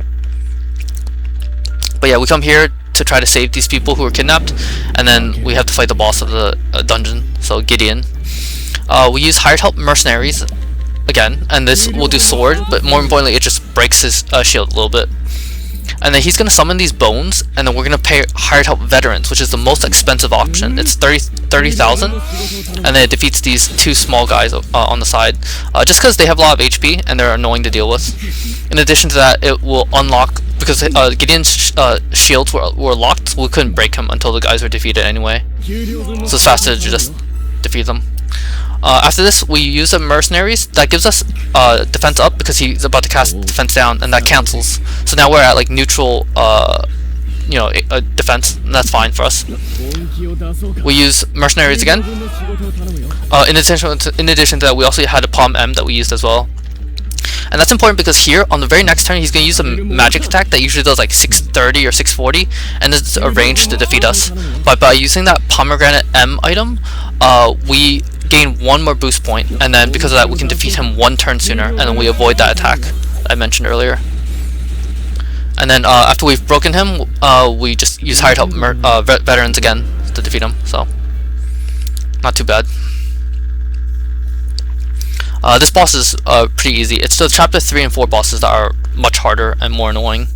But yeah, we come here to try to save these people who were kidnapped, and then we have to fight the boss of the dungeon, so Gideon. We use hired help mercenaries again, and this will do sword, but more importantly it just breaks his shield a little bit. And then he's going to summon these bones, and then we're going to pay hired help veterans, which is the most expensive option. It's 30,000, and then it defeats these two small guys on the side, just because they have a lot of HP and they're annoying to deal with. In addition to that, it will unlock, because Gideon's shields were locked, so we couldn't break him until the guys were defeated anyway. So it's faster to just defeat them. After this, we use the mercenaries. That gives us defense up because he's about to cast defense down, and that cancels. So now we're at like neutral, defense, and that's fine for us. We use mercenaries again. In addition to that, we also had a Palm M that we used as well. And that's important because here, on the very next turn, he's going to use a magic attack that usually does like 630 or 640, and it's a range to defeat us. But by using that Pomegranate M item, we gain one more boost point, and then because of that, we can defeat him one turn sooner, and then we avoid that attack I mentioned earlier. And then after we've broken him, we just use hired help veterans again to defeat him, so not too bad. This boss is pretty easy. It's the chapter 3 and 4 bosses that are much harder and more annoying.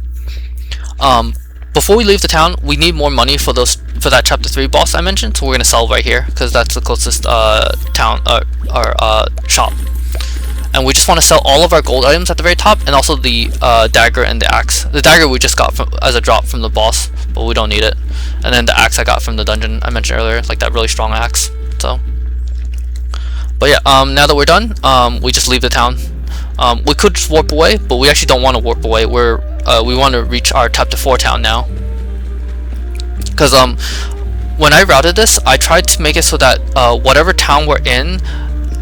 Before we leave the town, we need more money for that chapter 3 boss I mentioned, so we're gonna sell right here because that's the closest town or shop. And we just want to sell all of our gold items at the very top, and also the dagger and the axe. The dagger we just got as a drop from the boss, but we don't need it. And then the axe I got from the dungeon I mentioned earlier, like that really strong axe. So, but yeah, now that we're done, we just leave the town. We could just warp away, but we actually don't want to warp away. We want to reach our chapter 4 town now. Because when I routed this, I tried to make it so that whatever town we're in,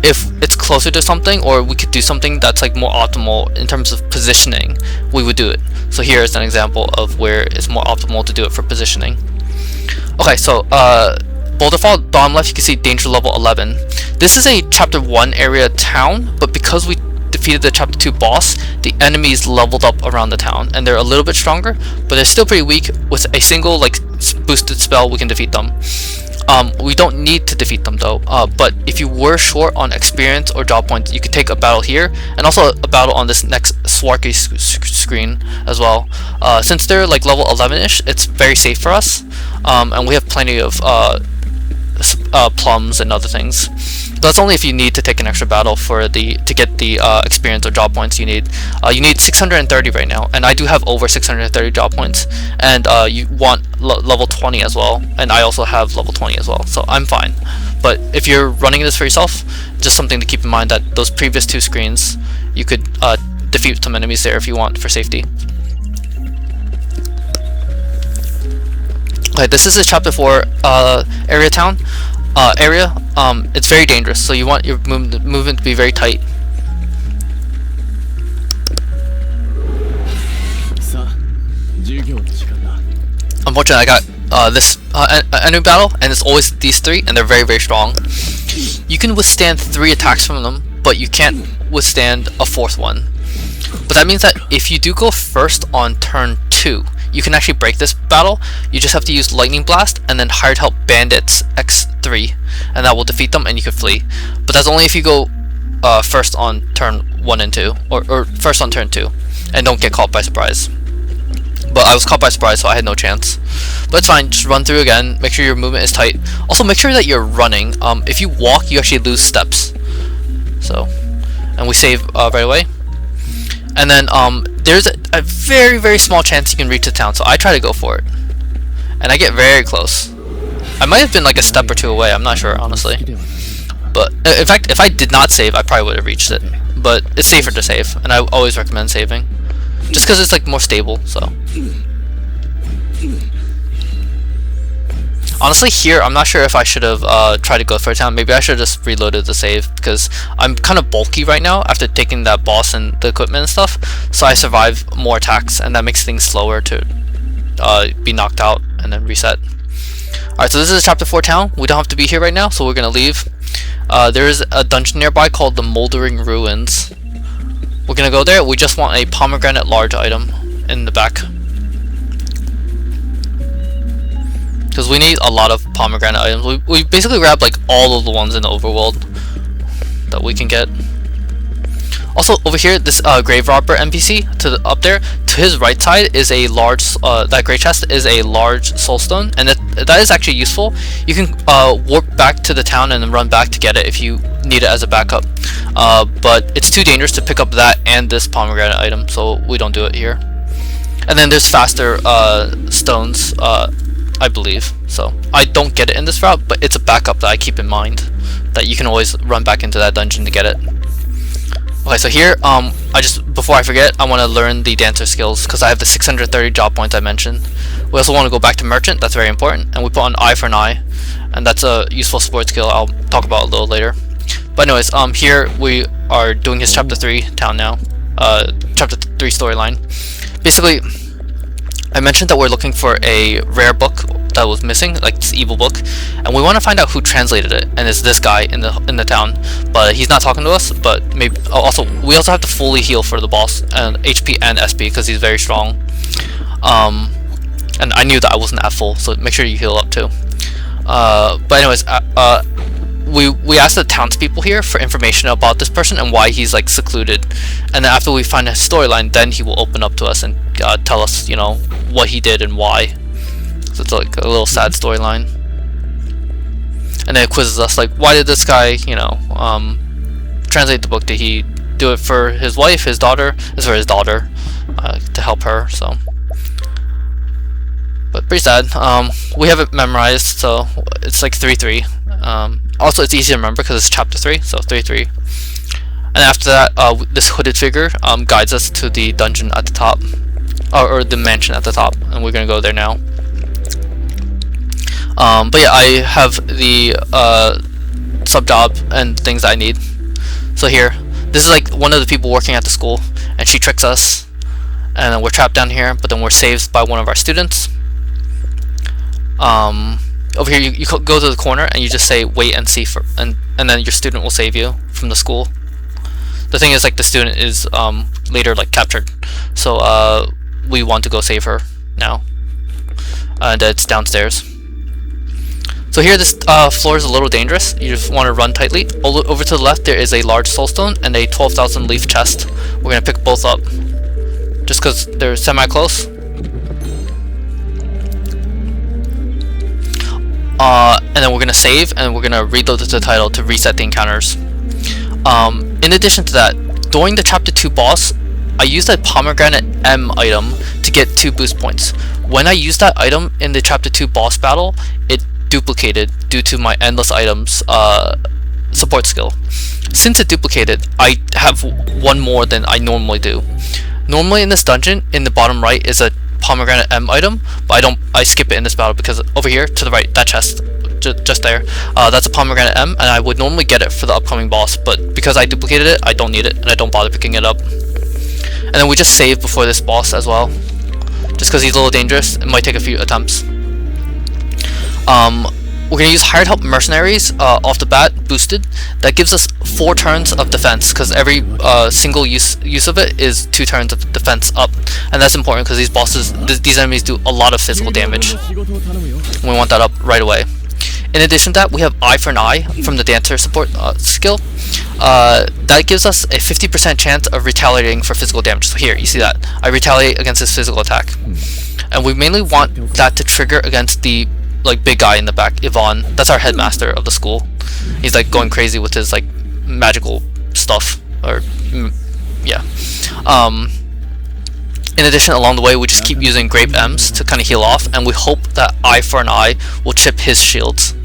if it's closer to something, or we could do something that's like more optimal in terms of positioning, we would do it. So here is an example of where it's more optimal to do it for positioning. Okay, so Boulder Fall, bottom left, you can see danger level 11. This is a chapter 1 area town, but because we defeated the chapter 2 boss, the enemies leveled up around the town, and they're a little bit stronger, but they're still pretty weak. With a single like boosted spell, we can defeat them. We don't need to defeat them though, but if you were short on experience or job points, you could take a battle here, and also a battle on this next Swarky screen as well. Since they're like level 11-ish, it's very safe for us, and we have plenty of plums and other things. That's only if you need to take an extra battle to get the experience or job points you need. You need 630 right now, and I do have over 630 job points, and you want level 20 as well, and I also have level 20 as well, so I'm fine. But if you're running this for yourself, just something to keep in mind that those previous 2 screens, you could defeat some enemies there if you want for safety. Okay, this is a chapter 4 area town. It's very dangerous, so you want your movement to be very tight. Unfortunately, I got this enemy battle, and it's always these 3, and they're very, very strong. You can withstand 3 attacks from them, but you can't withstand a 4th one. But that means that if you do go first on turn 2, you can actually break this battle. You just have to use Lightning Blast and then Hired Help Bandits X3, and that will defeat them and you can flee. But that's only if you go first on turn 1 and 2, or first on turn 2, and don't get caught by surprise. But I was caught by surprise, so I had no chance. But it's fine, just run through again, make sure your movement is tight. Also make sure that you're running. If you walk, you actually lose steps. So, and we save right away. And then there's a very, very small chance you can reach the town, so I try to go for it. And I get very close. I might have been like a step or 2 away, I'm not sure, honestly. But in fact, if I did not save, I probably would have reached it. But it's safer to save, and I always recommend saving. Just because it's like more stable, so. Honestly, here, I'm not sure if I should have tried to go for a town. Maybe I should have just reloaded the save, because I'm kind of bulky right now after taking that boss and the equipment and stuff. So I survive more attacks, and that makes things slower to be knocked out and then reset. Alright, so this is chapter 4 town. We don't have to be here right now, so we're going to leave. There is a dungeon nearby called the Moldering Ruins. We're gonna go there. We just want a pomegranate large item in the back, because we need a lot of pomegranate items. We basically grab like all of the ones in the overworld that we can get. Also, over here, this grave robber NPC up there, to his right side is a large. That gray chest is a large soulstone, and that is actually useful. You can warp back to the town and then run back to get it if you need it as a backup. But it's too dangerous to pick up that and this pomegranate item, so we don't do it here. And then there's faster stones, I believe. So I don't get it in this route, but it's a backup that I keep in mind, that you can always run back into that dungeon to get it. Okay, so here, before I forget, I want to learn the dancer skills, because I have the 630 job points I mentioned. We also want to go back to merchant, that's very important, and we put on eye for an eye, and that's a useful support skill I'll talk about a little later. But anyways, here we are doing his chapter 3 town now, chapter 3 storyline. Basically, I mentioned that we're looking for a rare book that was missing, like this evil book, and we want to find out who translated it, and it's this guy in the town, but he's not talking to us. But maybe we also have to fully heal for the boss, and HP and SP, because he's very strong. And I knew that I wasn't at full, so make sure you heal up too. But anyways, we asked the townspeople here for information about this person and why he's like secluded, and then after we find his storyline, then he will open up to us and tell us, you know, what he did and why. So it's like a little sad storyline, and then it quizzes us like, why did this guy, you know, translate the book? Did he do it for his wife, his daughter? It's for his daughter, to help her. So, but pretty sad. We have it memorized, so it's like 3-3. Also, it's easy to remember because it's chapter 3, so 3-3. And after that, this hooded figure guides us to the dungeon at the top, or the mansion at the top, and we're gonna go there now. But yeah, I have the sub job and things I need. So here, this is like one of the people working at the school, and she tricks us, and then we're trapped down here, but then we're saved by one of our students. Over here, you go to the corner and you just say wait and see and then your student will save you from the school. The thing is, like, the student is later like captured, so we want to go save her now, and it's downstairs. So here, this floor is a little dangerous. You just want to run tightly. Over to the left, there is a large soulstone and a 12,000 leaf chest. We're gonna pick both up just because they're semi-close. And then we're gonna save, and we're gonna reload the title to reset the encounters. In addition to that, during the chapter 2 boss, I used a pomegranate M item to get 2 boost points. When I used that item in the chapter 2 boss battle, it duplicated due to my endless items support skill. Since it duplicated, I have one more than I normally do. Normally in this dungeon, in the bottom right is a pomegranate M item, but I skip it in this battle because over here to the right, that chest just there, that's a pomegranate M, and I would normally get it for the upcoming boss, but because I duplicated it, I don't need it, and I don't bother picking it up. And then we just save before this boss as well, just because he's a little dangerous. It might take a few attempts. We're going to use hired help mercenaries off the bat, boosted. That gives us 4 turns of defense, because every single use of it is 2 turns of defense up, and that's important because these bosses, these enemies do a lot of physical damage. We want that up right away. In addition to that, we have eye for an eye from the dancer support skill. That gives us a 50% chance of retaliating for physical damage. So here, you see that. I retaliate against his physical attack. And we mainly want that to trigger against the big guy in the back, Yvonne. That's our headmaster of the school. He's like going crazy with his like magical stuff, or yeah. In addition, along the way, we just keep using grape M's to kind of heal off, and we hope that eye for an eye will chip his shields.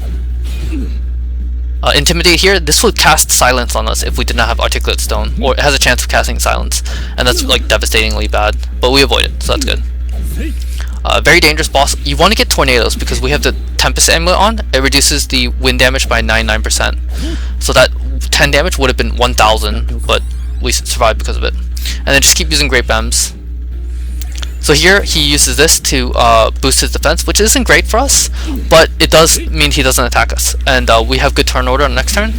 Intimidate here, this would cast silence on us if we did not have articulate stone, or it has a chance of casting silence, and that's like devastatingly bad, but we avoid it, so that's good. Very dangerous boss. You want to get tornadoes because we have the Tempest amulet on. It reduces the wind damage by 99%. So that 10 damage would have been 1,000, but we survived because of it. And then just keep using Grape M's. So here he uses this to boost his defense, which isn't great for us, but it does mean he doesn't attack us, and we have good turn order on the next turn.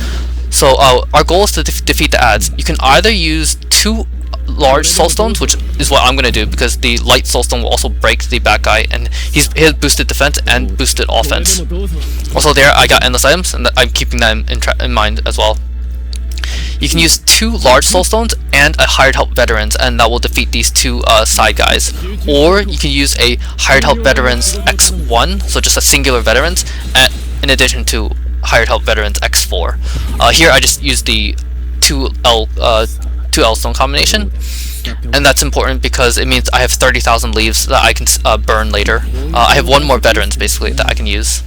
So our goal is to defeat the ads. You can either use 2 large soulstones, which is what I'm going to do, because the light soulstone will also break the bad guy, and he has boosted defense and boosted offense. Also there I got endless items, and I'm keeping that in mind as well. You can use 2 large soulstones and a hired help veterans, and that will defeat these 2 side guys. Or you can use a hired help veterans X1, so just a singular veterans, in addition to hired help veterans X4. Here I just used the 2L stone combination, and that's important because it means I have 30,000 leaves that I can burn later. I have 1 more veterans basically that I can use.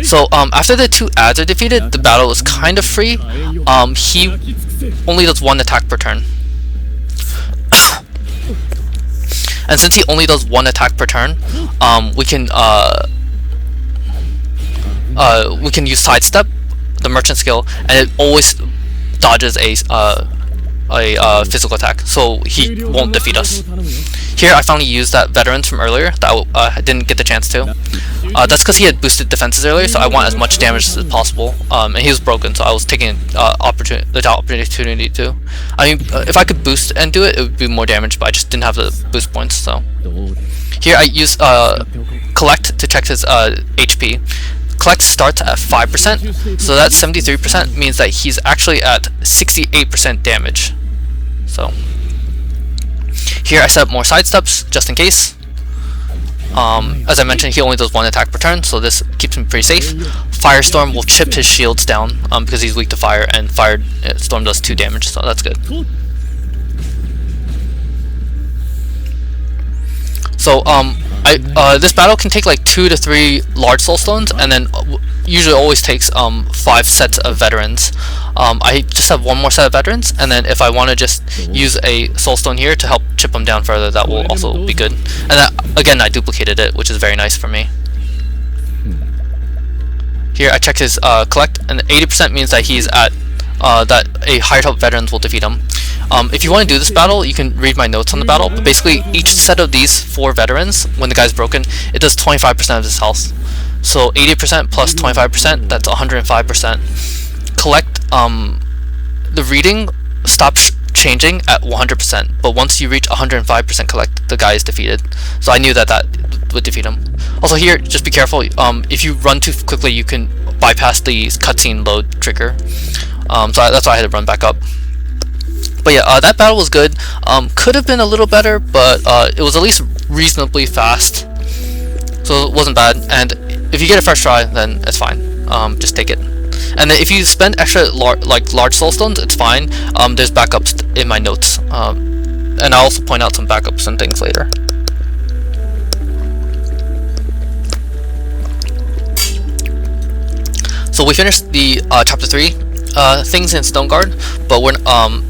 So after the 2 ads are defeated, the battle is kind of free. He only does 1 attack per turn. And since he only does 1 attack per turn, we can use sidestep, the merchant skill, and it always dodges a physical attack, so he won't defeat us. Here I finally used that veterans from earlier that I didn't get the chance to. That's because he had boosted defenses earlier, so I want as much damage as possible. And he was broken, so I was taking the opportunity to. I mean, if I could boost and do it, it would be more damage, but I just didn't have the boost points. So here I use collect to check his HP. Collect starts at 5%, so that 73% means that he's actually at 68% damage. So here I set up more sidesteps just in case. As I mentioned, he only does 1 attack per turn, so this keeps him pretty safe. Firestorm will chip his shields down because he's weak to fire, and Firestorm does 2 damage, so that's good. So this battle can take like 2 to 3 large soulstones, and then usually always takes 5 sets of veterans. I just have 1 more set of veterans, and then if I want to just use a soulstone here to help chip them down further, that will also be good. And that, again, I duplicated it, which is very nice for me. Here I checked his collect, and 80% means that he's at that a hired help veterans will defeat him. If you want to do this battle, you can read my notes on the battle, but basically each set of these 4 veterans, when the guy's broken, it does 25% of his health. So 80% plus 25%, that's 105%. Collect, the reading stops changing at 100%, but once you reach 105% collect, the guy is defeated. So I knew that would defeat him. Also here, just be careful, if you run too quickly, you can bypass the cutscene load trigger. So that's why I had to run back up. But yeah, that battle was good. Could have been a little better, but it was at least reasonably fast, so it wasn't bad. And if you get a first try, then it's fine. Just take it. And then if you spend extra large soulstones, it's fine. There's backups in my notes, and I'll also point out some backups and things later. So we finished the chapter 3. Things in Stoneguard, but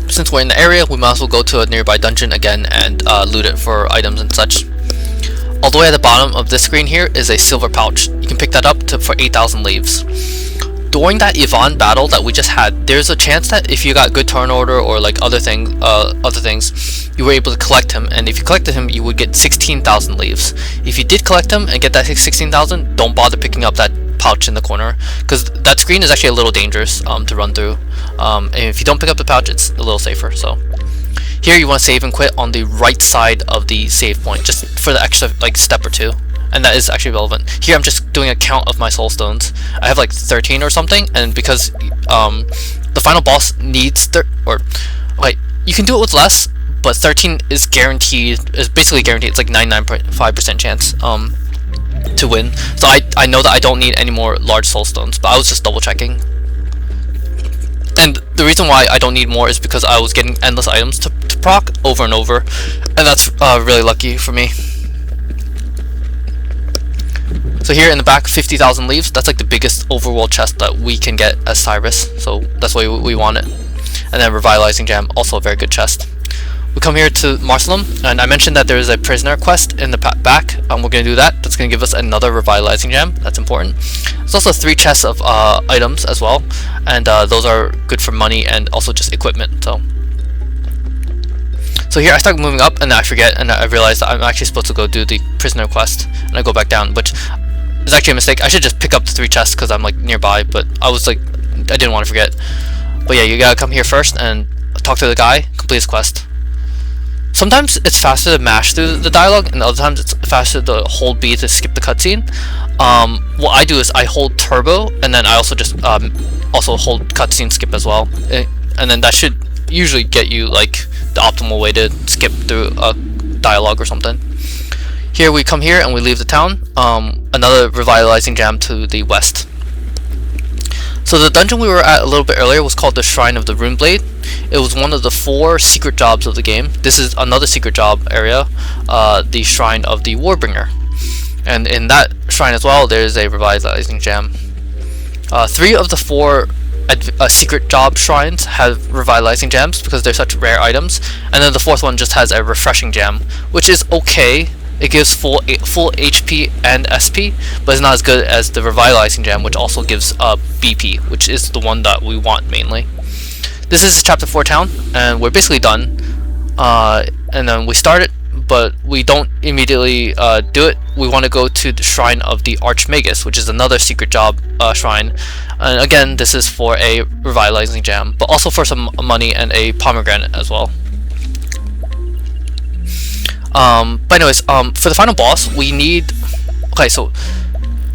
since we're in the area, we might as well go to a nearby dungeon again and loot it for items and such. All the way at the bottom of this screen here is a silver pouch. You can pick that up for 8,000 leaves. During that Yvonne battle that we just had, there's a chance that if you got good turn order or like other things, you were able to collect him, and if you collected him, you would get 16,000 leaves. If you did collect him and get that 16,000, don't bother picking up that pouch in the corner, because that screen is actually a little dangerous to run through, and if you don't pick up the pouch, it's a little safer. So here you want to save and quit on the right side of the save point, just for the extra like step or 2, and that is actually relevant. Here I'm just doing a count of my soul stones. I have like 13 or something, and because the final boss needs you can do it with less, but 13 is guaranteed, is basically guaranteed. It's like 99.5% chance to win. So I know that I don't need any more large soul stones, but I was just double checking. And the reason why I don't need more is because I was getting endless items to proc over and over, and that's really lucky for me. So here in the back, 50,000 leaves. That's like the biggest overworld chest that we can get as Cyrus, so that's why we want it. And then Revitalizing Gem, also a very good chest. We come here to Marcelum, and I mentioned that there is a prisoner quest in the back. We're going to do that. That's going to give us another Revitalizing Gem. That's important. There's also 3 chests of items as well, and those are good for money and also just equipment. So So here I start moving up, and I forget, and I realize that I'm actually supposed to go do the prisoner quest, and I go back down, which is actually a mistake. I should just pick up the 3 chests because I'm like nearby, but I was like, I didn't want to forget. But yeah, you gotta come here first and talk to the guy, complete his quest. Sometimes it's faster to mash through the dialogue, and other times it's faster to hold B to skip the cutscene. What I do is I hold turbo, and then I also just also hold cutscene skip as well, and then that should usually get you like the optimal way to skip through a dialogue or something. Here we come here and we leave the town. Another revitalizing jam to the west. So the dungeon we were at a little bit earlier was called the Shrine of the Runeblade. It was one of the 4 secret jobs of the game. This is another secret job area, the Shrine of the Warbringer. And in that shrine as well, there is a revitalizing gem. 3 of the 4 secret job shrines have revitalizing gems because they're such rare items, and then the 4th one just has a refreshing gem, which is okay. It gives full HP and SP, but it's not as good as the revitalizing gem, which also gives BP, which is the one that we want mainly. This is chapter 4 town, and we're basically done. And then we start it, but we don't immediately do it. We want to go to the Shrine of the Archmagus, which is another secret job shrine. And again, this is for a revitalizing gem, but also for some money and a pomegranate as well. But anyways, for the final boss, we need... Okay, so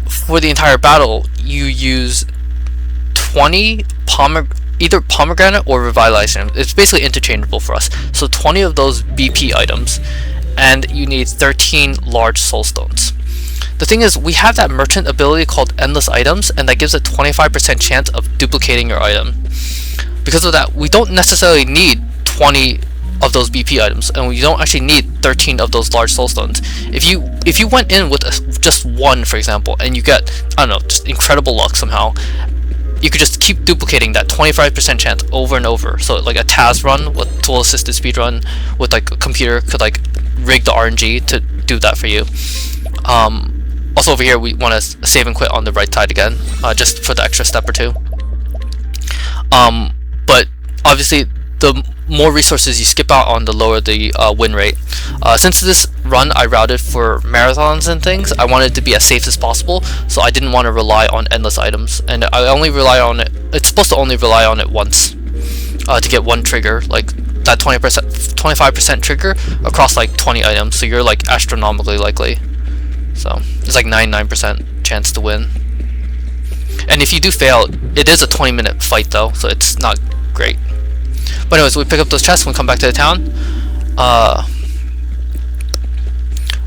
for the entire battle, you use 20 either pomegranate or revitalizing. It's basically interchangeable for us. So 20 of those BP items, and you need 13 large soul stones. The thing is, we have that merchant ability called Endless Items, and that gives a 25% chance of duplicating your item. Because of that, we don't necessarily need 20 of those BP items, and we don't actually need 13 of those large soul stones. If you went in with just 1, for example, and you get, I don't know, just incredible luck somehow, you could just keep duplicating that 25% chance over and over. So like a TAS run with tool assisted speed run with like a computer could like rig the RNG to do that for you. Also over here we want to save and quit on the right side again, just for the extra step or 2. But obviously the more resources you skip out on, the lower the win rate. Since this run I routed for marathons and things, I wanted to be as safe as possible, so I didn't want to rely on endless items, and I only rely on it. It's supposed to only rely on it once to get 1 trigger, like that 25% trigger across like 20 items, so you're like astronomically likely. So it's like 99% chance to win. And if you do fail, it is a 20-minute fight though, so it's not great. But anyways, we pick up those chests when we come back to the town.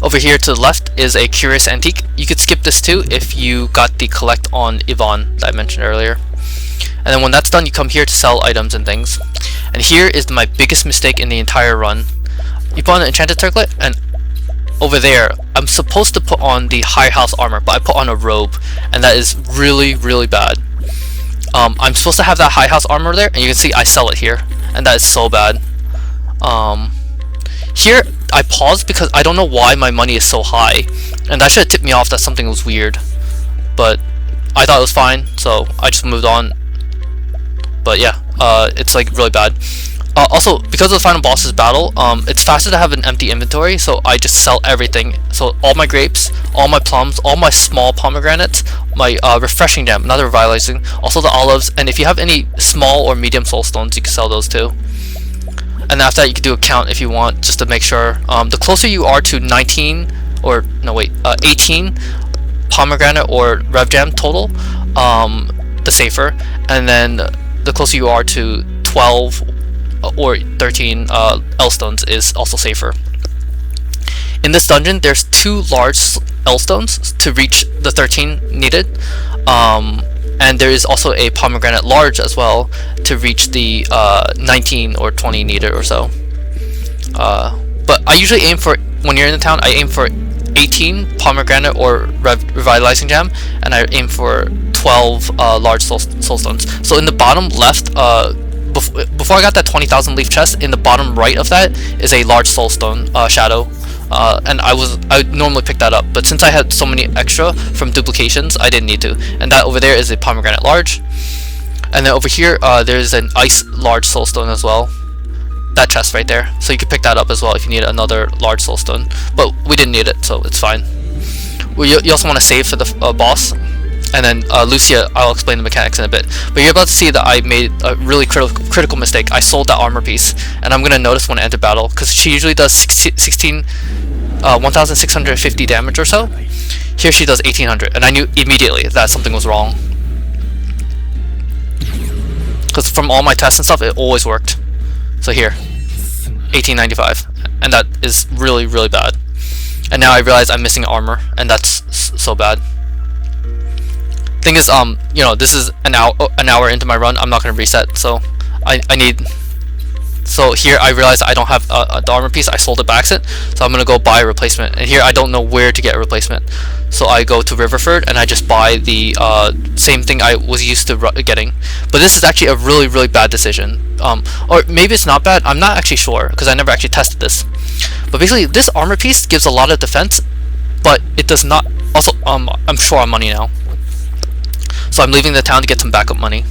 Over here to the left is a curious antique. You could skip this too if you got the collect on Yvonne that I mentioned earlier. And then when that's done, you come here to sell items and things. And here is my biggest mistake in the entire run. You put on an enchanted circlet, and over there, I'm supposed to put on the high house armor, but I put on a robe, and that is really, really bad. I'm supposed to have that high house armor there, and you can see I sell it here, and that is so bad. Here I paused because I don't know why my money is so high, and that should have tipped me off that something was weird, but I thought it was fine, so I just moved on. But yeah, it's like really bad. Also, because of the final boss's battle, it's faster to have an empty inventory, so I just sell everything. So all my grapes, all my plums, all my small pomegranates, my refreshing gem, another revitalizing, also the olives, and if you have any small or medium soul stones, you can sell those too. And after that, you can do a count if you want, just to make sure. The closer you are to 18 pomegranate or rev gem total, the safer. And then the closer you are to 12 or 13 L stones is also safer. In this dungeon, there's 2 large L stones to reach the 13 needed, and there is also a pomegranate large as well to reach the 19 or 20 needed or so. But I usually aim for, when you're in the town, I aim for 18 pomegranate or revitalizing gem, and I aim for 12 large soul stones. So in the bottom left, before I got that 20,000 leaf chest, in the bottom right of that is a large soul stone shadow, and I would normally pick that up, but since I had so many extra from duplications, I didn't need to. And that over there is a pomegranate large, and then over here there's an ice large soul stone as well. that chest right there. So you can pick that up as well if you need another large soulstone. But we didn't need it, so it's fine. You also want to save for the boss. And then Lucia, I'll explain the mechanics in a bit. But you're about to see that I made a really critical mistake. I sold that armor piece, and I'm gonna notice when I enter battle, because she usually does 1,650 damage or so. Here she does 1,800, and I knew immediately that something was wrong. Because from all my tests and stuff, it always worked. So here, 1,895, and that is really, really bad. And now I realize I'm missing armor, and that's so bad. Thing is, you know, this is an hour into my run. I'm not gonna reset, so I need. So here I realize I don't have the armor piece. I sold it by accident, so I'm gonna go buy a replacement. And here I don't know where to get a replacement, so I go to Riverford and I just buy the same thing I was used to getting. But this is actually a really, really bad decision. Or maybe it's not bad. I'm not actually sure because I never actually tested this. But basically, this armor piece gives a lot of defense, but it does not. Also, I'm short on money now. So I'm leaving the town to get some backup money.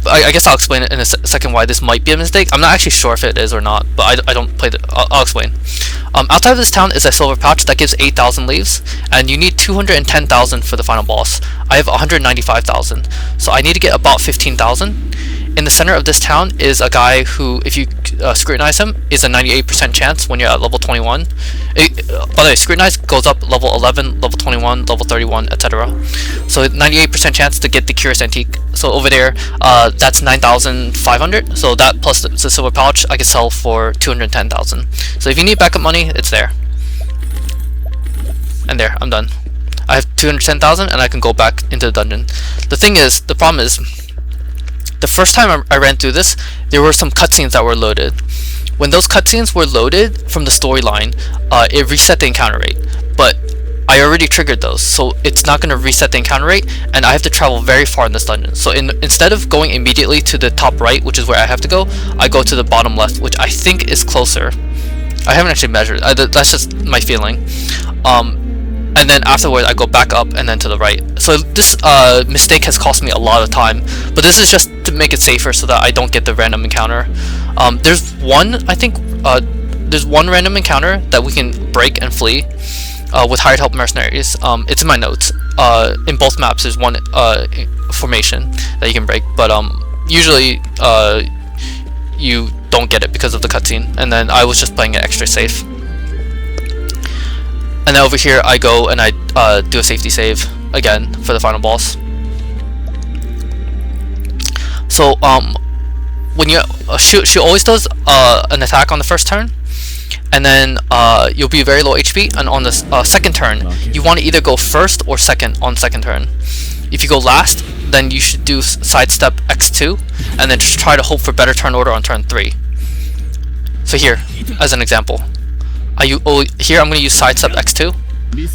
I guess I'll explain it in a second why this might be a mistake. I'm not actually sure if it is or not, but I don't play the. I'll explain. Outside of this town is a silver pouch that gives 8,000 leaves, and you need 210,000 for the final boss. I have 195,000, so I need to get about 15,000. In the center of this town is a guy who, if you scrutinize him, is a 98% chance when you're at level 21. By the way, scrutinize goes up level 11, level 21, level 31, etc. So 98% chance to get the Curious Antique. So over there, that's 9,500. So that plus the silver pouch, I can sell for 210,000. So if you need backup money, it's there. And there, I'm done. I have 210,000, and I can go back into the dungeon. The problem is, the first time I ran through this, there were some cutscenes that were loaded. When those cutscenes were loaded from the storyline, it reset the encounter rate. But I already triggered those, so it's not going to reset the encounter rate, and I have to travel very far in this dungeon. So instead of going immediately to the top right, which is where I have to go, I go to the bottom left, which I think is closer. I haven't actually measured. That's just my feeling. And then afterwards I go back up and then to the right. So this mistake has cost me a lot of time, but this is just to make it safer so that I don't get the random encounter. There's one random encounter that we can break and flee with hired help mercenaries. It's in my notes. In both maps there's one formation that you can break, but usually you don't get it because of the cutscene, and then I was just playing it extra safe. And then over here I go and I do a safety save again for the final boss. So when you she always does an attack on the first turn, and then you'll be very low HP, and on the second turn you want to either go first or second on second turn. If you go last, then you should do sidestep X2 and then just try to hope for better turn order on turn 3. So here, as an example, here I'm going to use sidestep X2,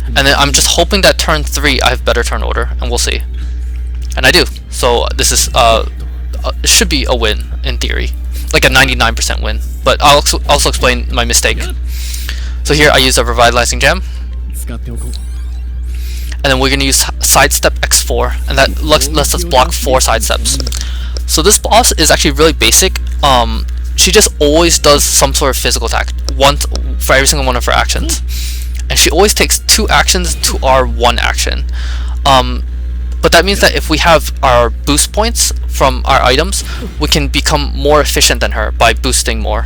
and then I'm just hoping that turn 3 I have better turn order, and we'll see. And I do. So this is it should be a win in theory, like a 99% win. But I'll also explain my mistake. So here I use a revitalizing gem, and then we're going to use sidestep X4, and that lets us block 4 sidesteps. So this boss is actually really basic. She just always does some sort of physical attack once for every single one of her actions, and she always takes 2 actions to our 1 action. But that means that if we have our boost points from our items, we can become more efficient than her by boosting more.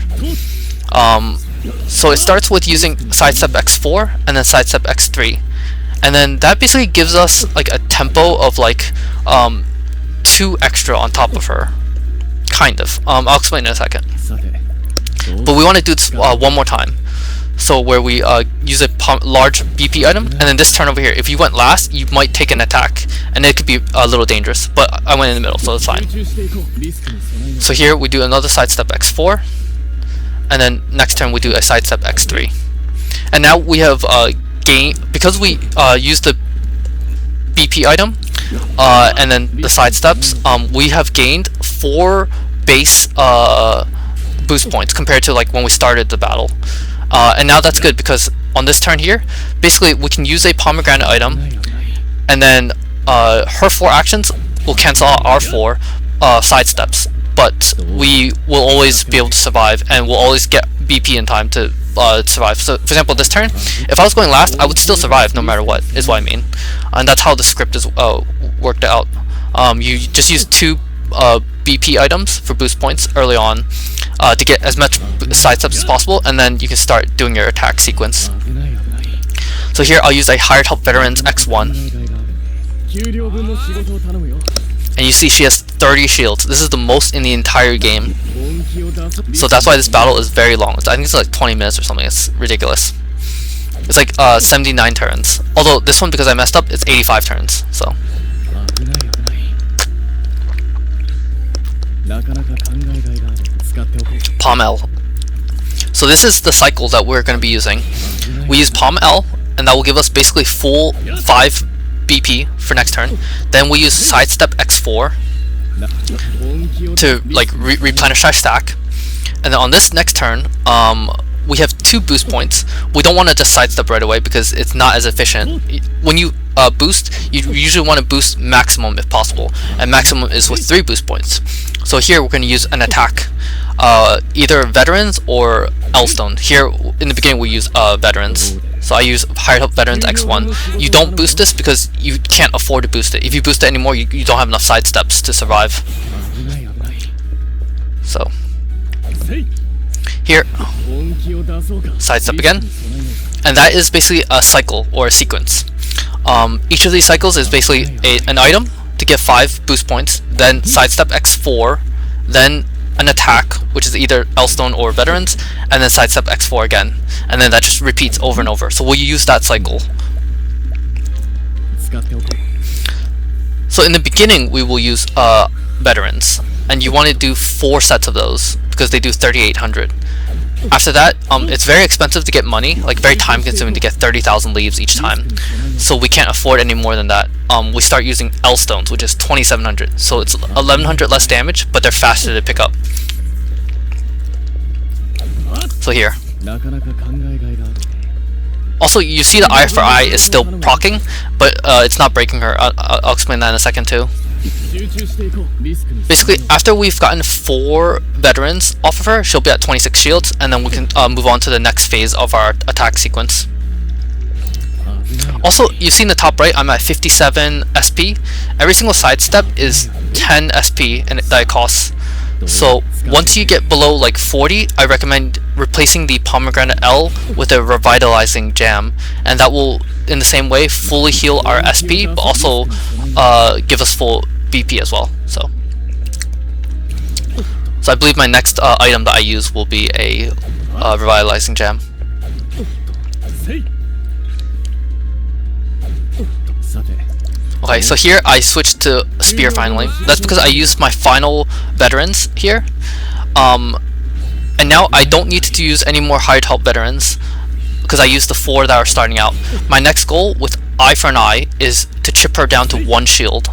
So it starts with using sidestep X4 and then sidestep X3, and then that basically gives us like a tempo of like 2 extra on top of her, kind of. I'll explain in a second. But we want to do this one more time. So where we use a large BP item, and then this turn over here, if you went last, you might take an attack, and it could be a little dangerous, but I went in the middle, so it's fine. So here we do another sidestep X4, and then next turn we do a sidestep X3. And now we have gained, because we use the BP item and then the sidesteps, we have gained 4 base boost points compared to like when we started the battle. And now that's good, because on this turn here, basically we can use a pomegranate item, and then her 4 actions will cancel out our 4 sidesteps. but we will always be able to survive, and we'll always get BP in time to survive. So for example, this turn, if I was going last, I would still survive no matter what, is what I mean. And that's how the script is worked out. You just use 2 BP items for boost points early on to get as much sidesteps as possible, and then you can start doing your attack sequence. So here I'll use a hired help veterans X1, and you see she has 30 shields. This is the most in the entire game, so that's why this battle is very long. I think it's like 20 minutes or something. It's ridiculous. It's like 79 turns, although this one, because I messed up, it's 85 turns. So Palm L. So this is the cycle that we're going to be using. We use Palm L, and that will give us basically full 5 BP for next turn. Then we use Sidestep X4 to like replenish our stack. And then on this next turn, we have 2 boost points. We don't want to just sidestep right away because it's not as efficient. When you boost, you usually want to boost maximum if possible, and maximum is with 3 boost points. So here we're going to use an attack, either veterans or Elstone. Here in the beginning we use veterans. So I use hired help veterans X1. You don't boost this because you can't afford to boost it. If you boost it anymore, you don't have enough sidesteps to survive. So here, sidestep again, and that is basically a cycle or a sequence. Each of these cycles is basically an item to get 5 boost points, then sidestep X4, then an attack, which is either Elstone or veterans, and then sidestep X4 again, and then that just repeats over and over. So we'll use that cycle. So in the beginning we will use veterans, and you want to do 4 sets of those because they do 3,800. After that, it's very expensive to get money, like very time consuming to get 30,000 leaves each time. So we can't afford any more than that. We start using L-stones, which is 2,700. So it's 1,100 less damage, but they're faster to pick up. So here. Also, you see the eye for eye is still proccing, but it's not breaking her. I'll explain that in a second too. Basically, after we've gotten 4 veterans off of her, she'll be at 26 shields, and then we can move on to the next phase of our attack sequence. Also, you see in the top right, I'm at 57 SP. Every single sidestep is 10 SP and that it costs. So once you get below like 40, I recommend replacing the pomegranate L with a revitalizing jam, and that will in the same way fully heal our SP, but also give us full BP as well. So I believe my next item that I use will be a revitalizing jam. Okay, so here I switched to spear finally. That's because I used my final veterans here, and now I don't need to use any more hired help veterans because I used the 4 that are starting out. My next goal with Eye for an Eye is to chip her down to 1 shield.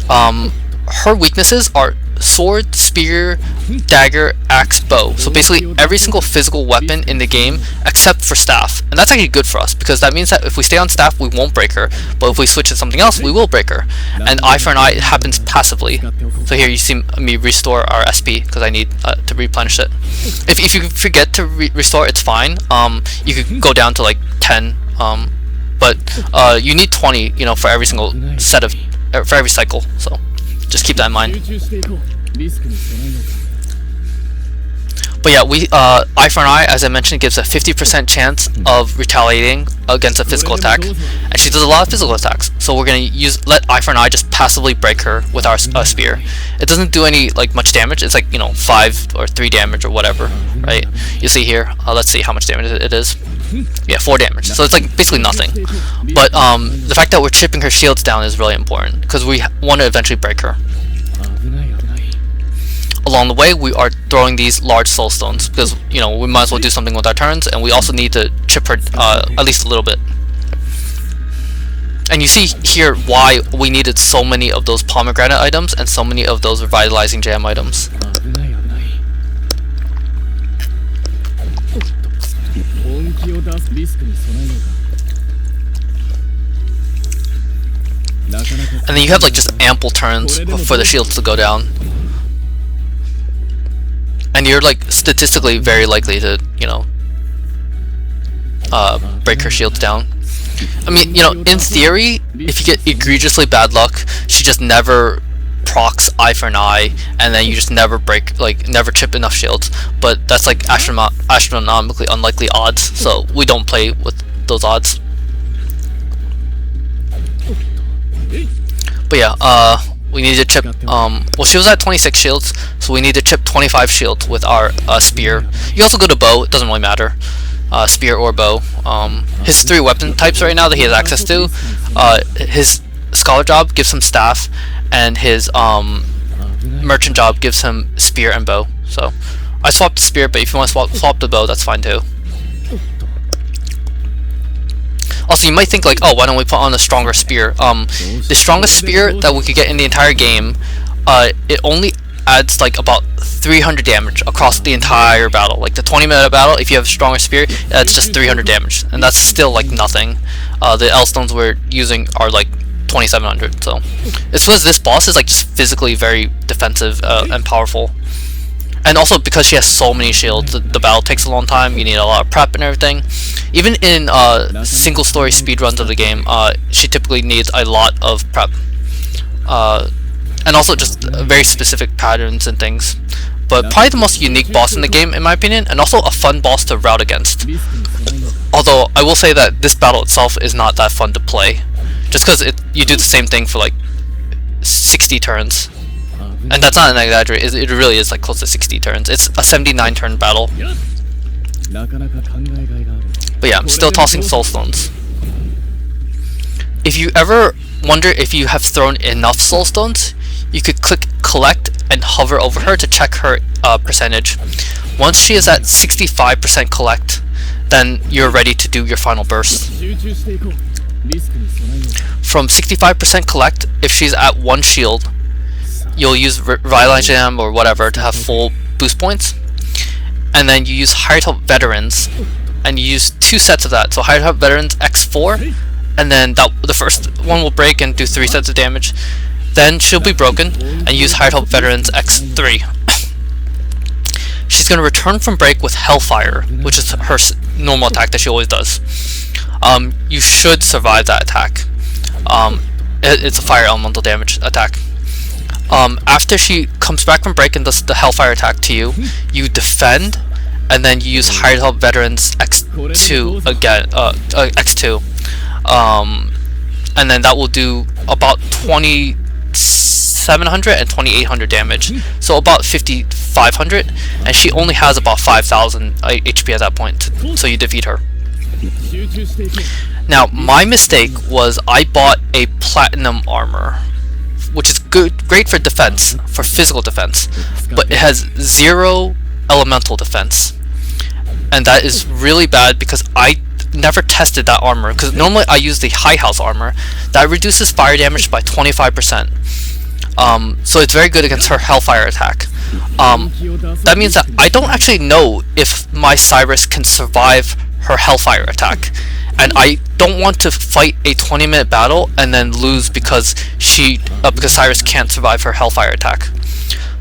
Her weaknesses are sword, spear, dagger, axe, bow. So basically every single physical weapon in the game except for staff. And that's actually good for us because that means that if we stay on staff we won't break her, but if we switch to something else we will break her. And Eye for an Eye happens passively. So here you see me restore our SP because I need to replenish it. If you forget to restore, it's fine. You could go down to like 10, but you need 20, you know, for every single set of for every cycle, so just keep that in mind. But yeah, Eye for an Eye, as I mentioned, gives a 50% chance of retaliating against a physical attack, and she does a lot of physical attacks. So we're gonna let Eye for an Eye just passively break her with our spear. It doesn't do any like much damage. It's like, you know, 5 or 3 damage or whatever, right? You see here. Let's see how much damage it is. Yeah, 4 damage. So it's like basically nothing. But the fact that we're chipping her shields down is really important because we want to eventually break her. Along the way, we are throwing these large soul stones because, you know, we might as well do something with our turns, and we also need to chip her at least a little bit. And you see here why we needed so many of those pomegranate items and so many of those revitalizing jam items. And then you have like just ample turns for the shields to go down. and you're like statistically very likely to, you know, break her shields down. I mean, you know, in theory, if you get egregiously bad luck, she just never procs eye for an eye, and then you just never break, like, never chip enough shields. But that's like astronomically unlikely odds, so we don't play with those odds. But yeah, we need to chip, well, she was at 26 shields, so we need to chip 25 shields with our spear. You can also go to bow, it doesn't really matter. Spear or bow. His 3 weapon types right now that he has access to, his scholar job gives him staff, and his merchant job gives him spear and bow. So I swapped the spear, but if you want to swap the bow, that's fine too. Also, you might think like, oh, why don't we put on a stronger spear? The strongest spear that we could get in the entire game, it only adds like about 300 damage across the entire battle. Like the 20-minute battle, if you have a stronger spear, that's just 300 damage, and that's still like nothing. The L stones we're using are like 2700. So it's because this boss is like just physically very defensive and powerful. And also because she has so many shields, the battle takes a long time, you need a lot of prep and everything. Even in single story speedruns of the game, she typically needs a lot of prep. And also just very specific patterns and things. But probably the most unique boss in the game, in my opinion, and also a fun boss to route against. Although, I will say that this battle itself is not that fun to play. Just because you do the same thing for like 60 turns. And that's not an exaggeration, it really is like close to 60 turns. It's a 79 turn battle. But yeah, I'm still tossing soul stones. If you ever wonder if you have thrown enough soul stones, you could click collect and hover over her to check her percentage. Once she is at 65% collect, then you're ready to do your final burst. From 65% collect, if she's at 1 shield, you'll use Revitalize Jam or whatever to have full boost points. And then you use Higher Top Veterans, and you use 2 sets of that. So Higher Top Veterans X4, and then the first one will break and do 3 sets of damage. Then she'll be broken, and use Higher Top Veterans X3. She's going to return from break with Hellfire, which is her normal attack that she always does. You should survive that attack. It's a fire elemental damage attack. After she comes back from break and does the Hellfire attack to you, you defend, and then you use Higher Top Veterans X2 again, X2. And then that will do about 2700 and 2800 damage, so about 5500, and she only has about 5000 HP at that point, so you defeat her. Now, my mistake was I bought a platinum armor, which is great for defense, for physical defense, but it has 0 elemental defense, and that is really bad because I never tested that armor, because normally I use the high house armor that reduces fire damage by 25%. So it's very good against her Hellfire attack. That means that I don't actually know if my Cyrus can survive her Hellfire attack, and I don't want to fight a 20-minute battle and then lose because because Cyrus can't survive her Hellfire attack.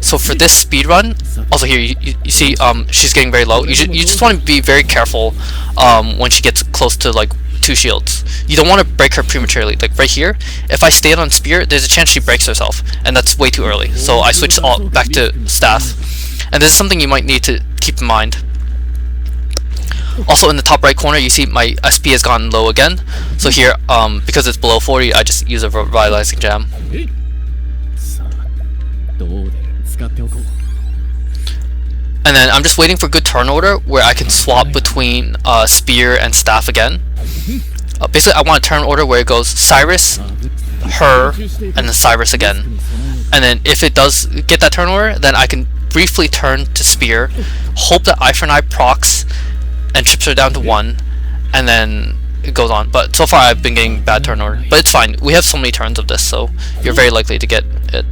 So for this speedrun, also here you see she's getting very low. You just want to be very careful when she gets close to like 2 shields. You don't want to break her prematurely. Like right here, if I stay on spear, there's a chance she breaks herself, and that's way too early. So I switched back to staff, and this is something you might need to keep in mind. Also in the top right corner, you see my SP has gone low again. So here, because it's below 40, I just use a Revitalizing Jam. And then I'm just waiting for good turn order where I can swap between spear and staff again. Basically, I want a turn order where it goes Cyrus, her, and then Cyrus again. And then if it does get that turn order, then I can briefly turn to spear, hope that Eye for an Eye procs and chips her down to 1, and then it goes on. But so far I've been getting bad turn order, but it's fine. We have so many turns of this, so you're very likely to get it.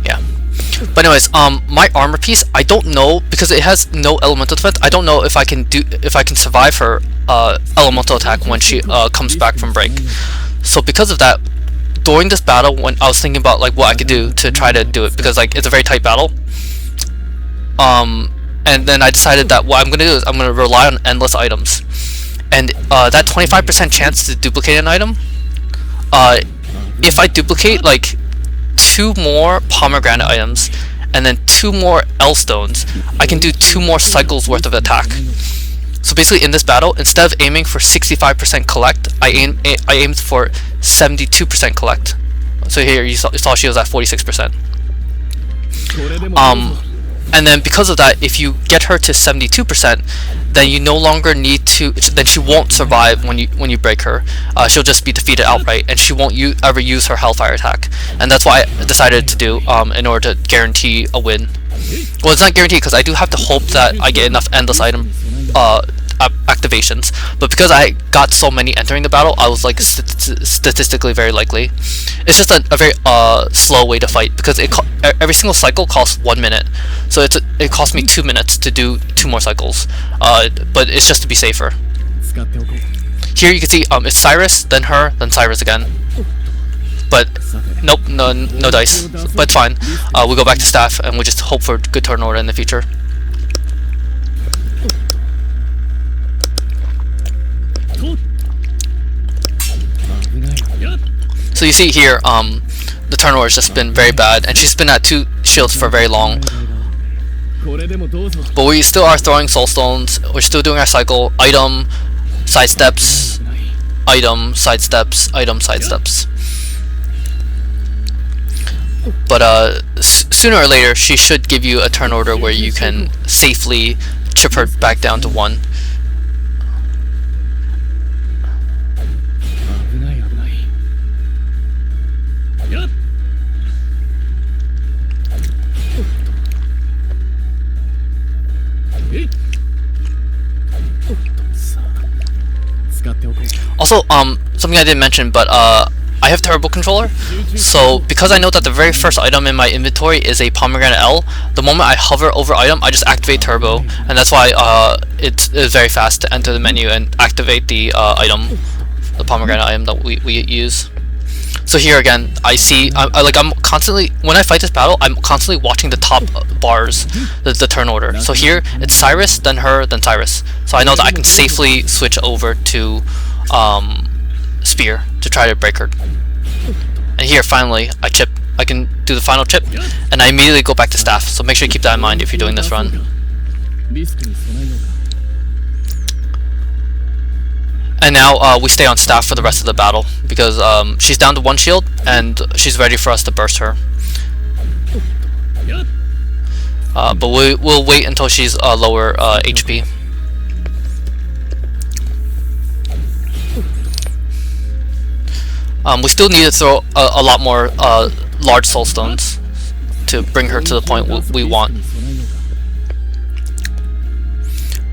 Yeah. But anyways, my armor piece, I don't know, because it has no elemental defense. I don't know if I can survive her elemental attack when she comes back from break. So because of that, during this battle, when I was thinking about like what I could do to try to do it, because like it's a very tight battle, and then I decided that what I'm gonna do is I'm gonna rely on endless items, and that 25% chance to duplicate an item, if I duplicate like 2 more pomegranate items and then 2 more L stones, I can do 2 more cycles worth of attack. So basically in this battle, instead of aiming for 65% collect, I aimed for 72% collect. So here you saw she was at 46%. And then because of that, if you get her to 72%, then you no longer need to. Then she won't survive when you break her. She'll just be defeated outright, and she won't ever use her Hellfire attack. And that's why I decided to do in order to guarantee a win. Well, it's not guaranteed because I do have to hope that I get enough endless item activations, but because I got so many entering the battle, I was like statistically very likely. It's just a very slow way to fight because every single cycle costs 1 minute, so it costs me 2 minutes to do 2 more cycles, but it's just to be safer. Here you can see it's Cyrus, then her, then Cyrus again, but nope, no dice, but it's fine. We go back to staff and we just hope for good turn order in the future. So you see here, the turn order has just been very bad, and she's been at 2 shields for very long. But we still are throwing soul stones. We're still doing our cycle: item, sidesteps, item, sidesteps, item, sidesteps. But sooner or later, she should give you a turn order where you can safely chip her back down to 1. Also, something I didn't mention, but I have turbo controller, so because I know that the very first item in my inventory is a pomegranate L, the moment I hover over item, I just activate turbo, and that's why it's very fast to enter the menu and activate the item, the pomegranate item that we use. So here again, I see, I'm constantly, when I fight this battle, I'm constantly watching the top bars, the turn order. So here, it's Cyrus, then her, then Cyrus. So I know that I can safely switch over to Spear to try to break her. And here, finally, I can do the final chip, and I immediately go back to staff. So make sure you keep that in mind if you're doing this run. And now we stay on staff for the rest of the battle because she's down to 1 shield and she's ready for us to burst her. But we'll wait until she's lower HP. We still need to throw a lot more large soul stones to bring her to the point we want.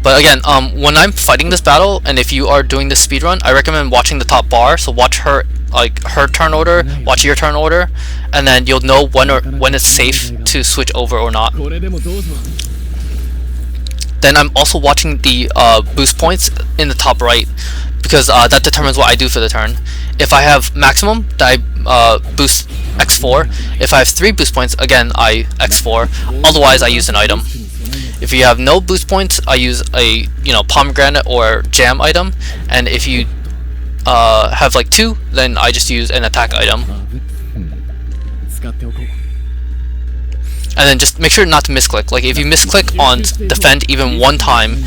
But again, when I'm fighting this battle, and if you are doing this speedrun, I recommend watching the top bar. So watch her turn order, watch your turn order, and then you'll know when it's safe to switch over or not. Then I'm also watching the boost points in the top right, because that determines what I do for the turn. If I have maximum, then I boost X4. If I have 3 boost points, again I X4. Otherwise, I use an item. If you have no boost points, I use a pomegranate or jam item, and if you have like 2, then I just use an attack item. And then just make sure not to misclick. Like if you misclick on defend even 1 time,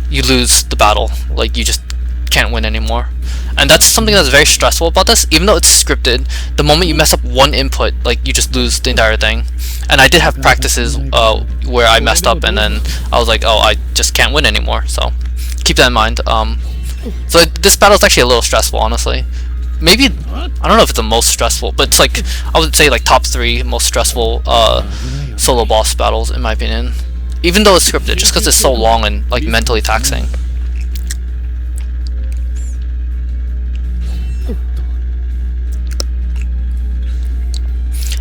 you lose the battle. Like you just can't win anymore. And that's something that's very stressful about this. Even though it's scripted, the moment you mess up 1 input, like you just lose the entire thing. And I did have practices where I messed up and then I was like, oh, I just can't win anymore. So keep that in mind. So this battle is actually a little stressful, honestly. Maybe, I don't know if it's the most stressful, but it's like, I would say like top 3 most stressful solo boss battles in my opinion. Even though it's scripted, just because it's so long and like mentally taxing.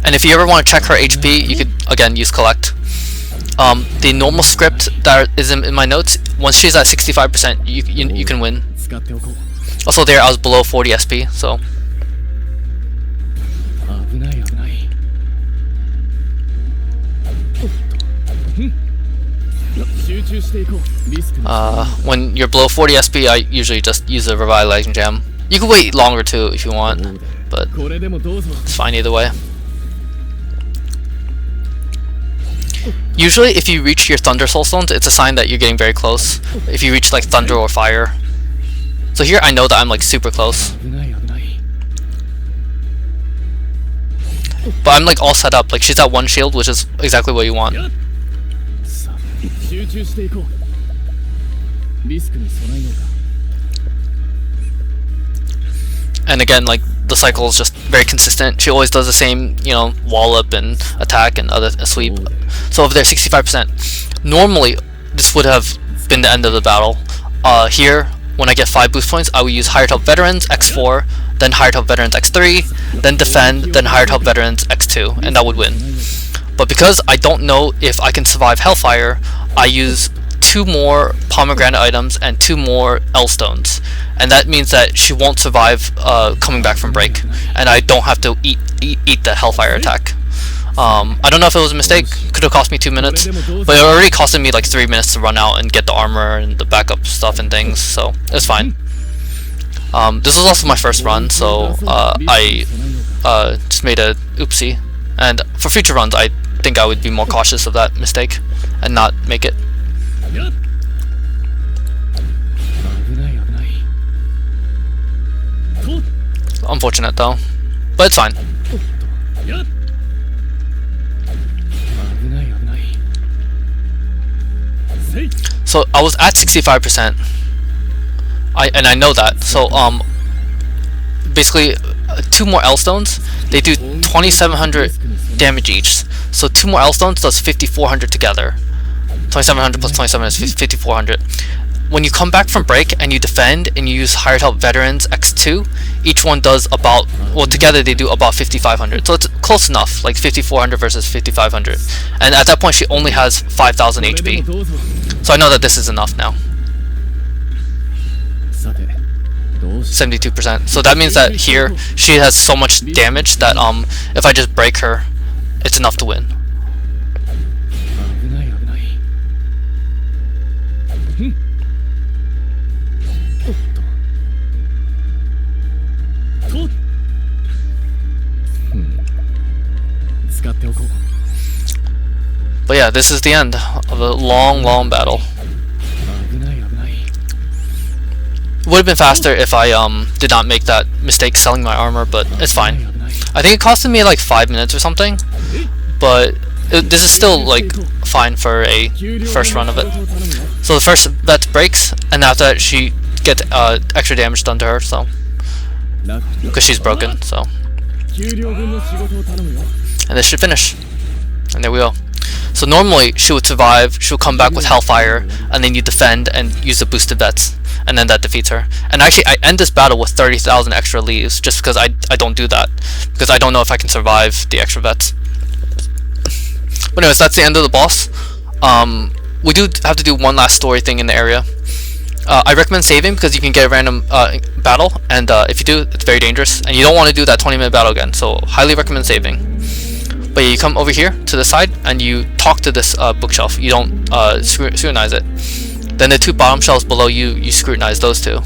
And if you ever want to check her HP, you could again use collect. The normal script that is in my notes, once she's at 65%, you can win. Also there, I was below 40 SP, so When you're below 40 SP, I usually just use a revitalizing gem. You can wait longer too if you want, but it's fine either way. Usually if you reach your Thunder Soulstones, it's a sign that you're getting very close. If you reach like Thunder or Fire. So here I know that I'm like super close. But I'm like all set up, like she's at 1 shield, which is exactly what you want. And again, like the cycle is just very consistent. She always does the same, you know, wallop and attack and other sweep. So over there, 65%. Normally, this would have been the end of the battle. Here, when I get 5 boost points, I will use Higher Top Veterans X4, then Higher Top Veterans X3, then Defend, then Higher Top Veterans X2, and that would win. But because I don't know if I can survive Hellfire, I use 2 more pomegranate items and 2 more L stones, and that means that she won't survive coming back from break, and I don't have to eat the Hellfire attack. I don't know if it was a mistake, could have cost me 2 minutes, but it already costed me like 3 minutes to run out and get the armor and the backup stuff and things, so it's fine. This was also my first run, so I just made a oopsie, and for future runs I think I would be more cautious of that mistake and not make it. Unfortunate though, but it's fine. So I was at 65%. And I know that. So basically 2 more L stones, they do 2700 damage each. So 2 more L stones does 5400 together. 2700 plus 27 is 5400. When you come back from break and you defend and you use Higher Top Veterans X2, each one does about, well, together they do about 5500. So it's close enough, like 5400 versus 5500. And at that point she only has 5000 HP. So I know that this is enough now. 72%. So that means that here she has so much damage that if I just break her, it's enough to win. But yeah, this is the end of a long battle. It would have been faster if I did not make that mistake selling my armor, but it's fine. I think it costed me like 5 minutes or something, but this is still like fine for a first run of it. So the first vet breaks, and after that she gets extra damage done to her, so because she's broken, so. And this should finish. And there we go. So normally she would survive, she would come back with Hellfire, and then you defend and use the boosted vets, and then that defeats her. And actually I end this battle with 30,000 extra leaves, just because I don't do that, because I don't know if I can survive the extra vets. But anyways, that's the end of the boss. We do have to do one last story thing in the area. I recommend saving because you can get a random battle, and if you do, it's very dangerous, and you don't want to do that 20-minute battle again, so highly recommend saving. But yeah, you come over here to the side and you talk to this bookshelf. You don't scrutinize it. Then the 2 bottom shelves below you scrutinize those 2.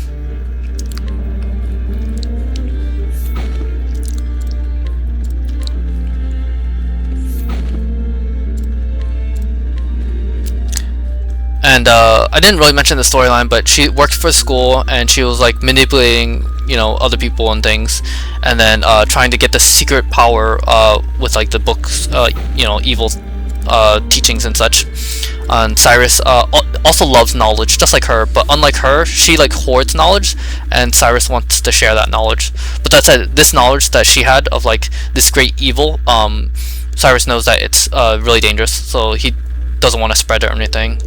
And I didn't really mention the storyline, but she worked for school and she was like manipulating, you know, other people and things, and then trying to get the secret power with like the books, you know, evil teachings and such. And Cyrus also loves knowledge, just like her, but unlike her, she like hoards knowledge, and Cyrus wants to share that knowledge. But that said, this knowledge that she had of like this great evil, Cyrus knows that it's really dangerous, so he doesn't want to spread it or anything.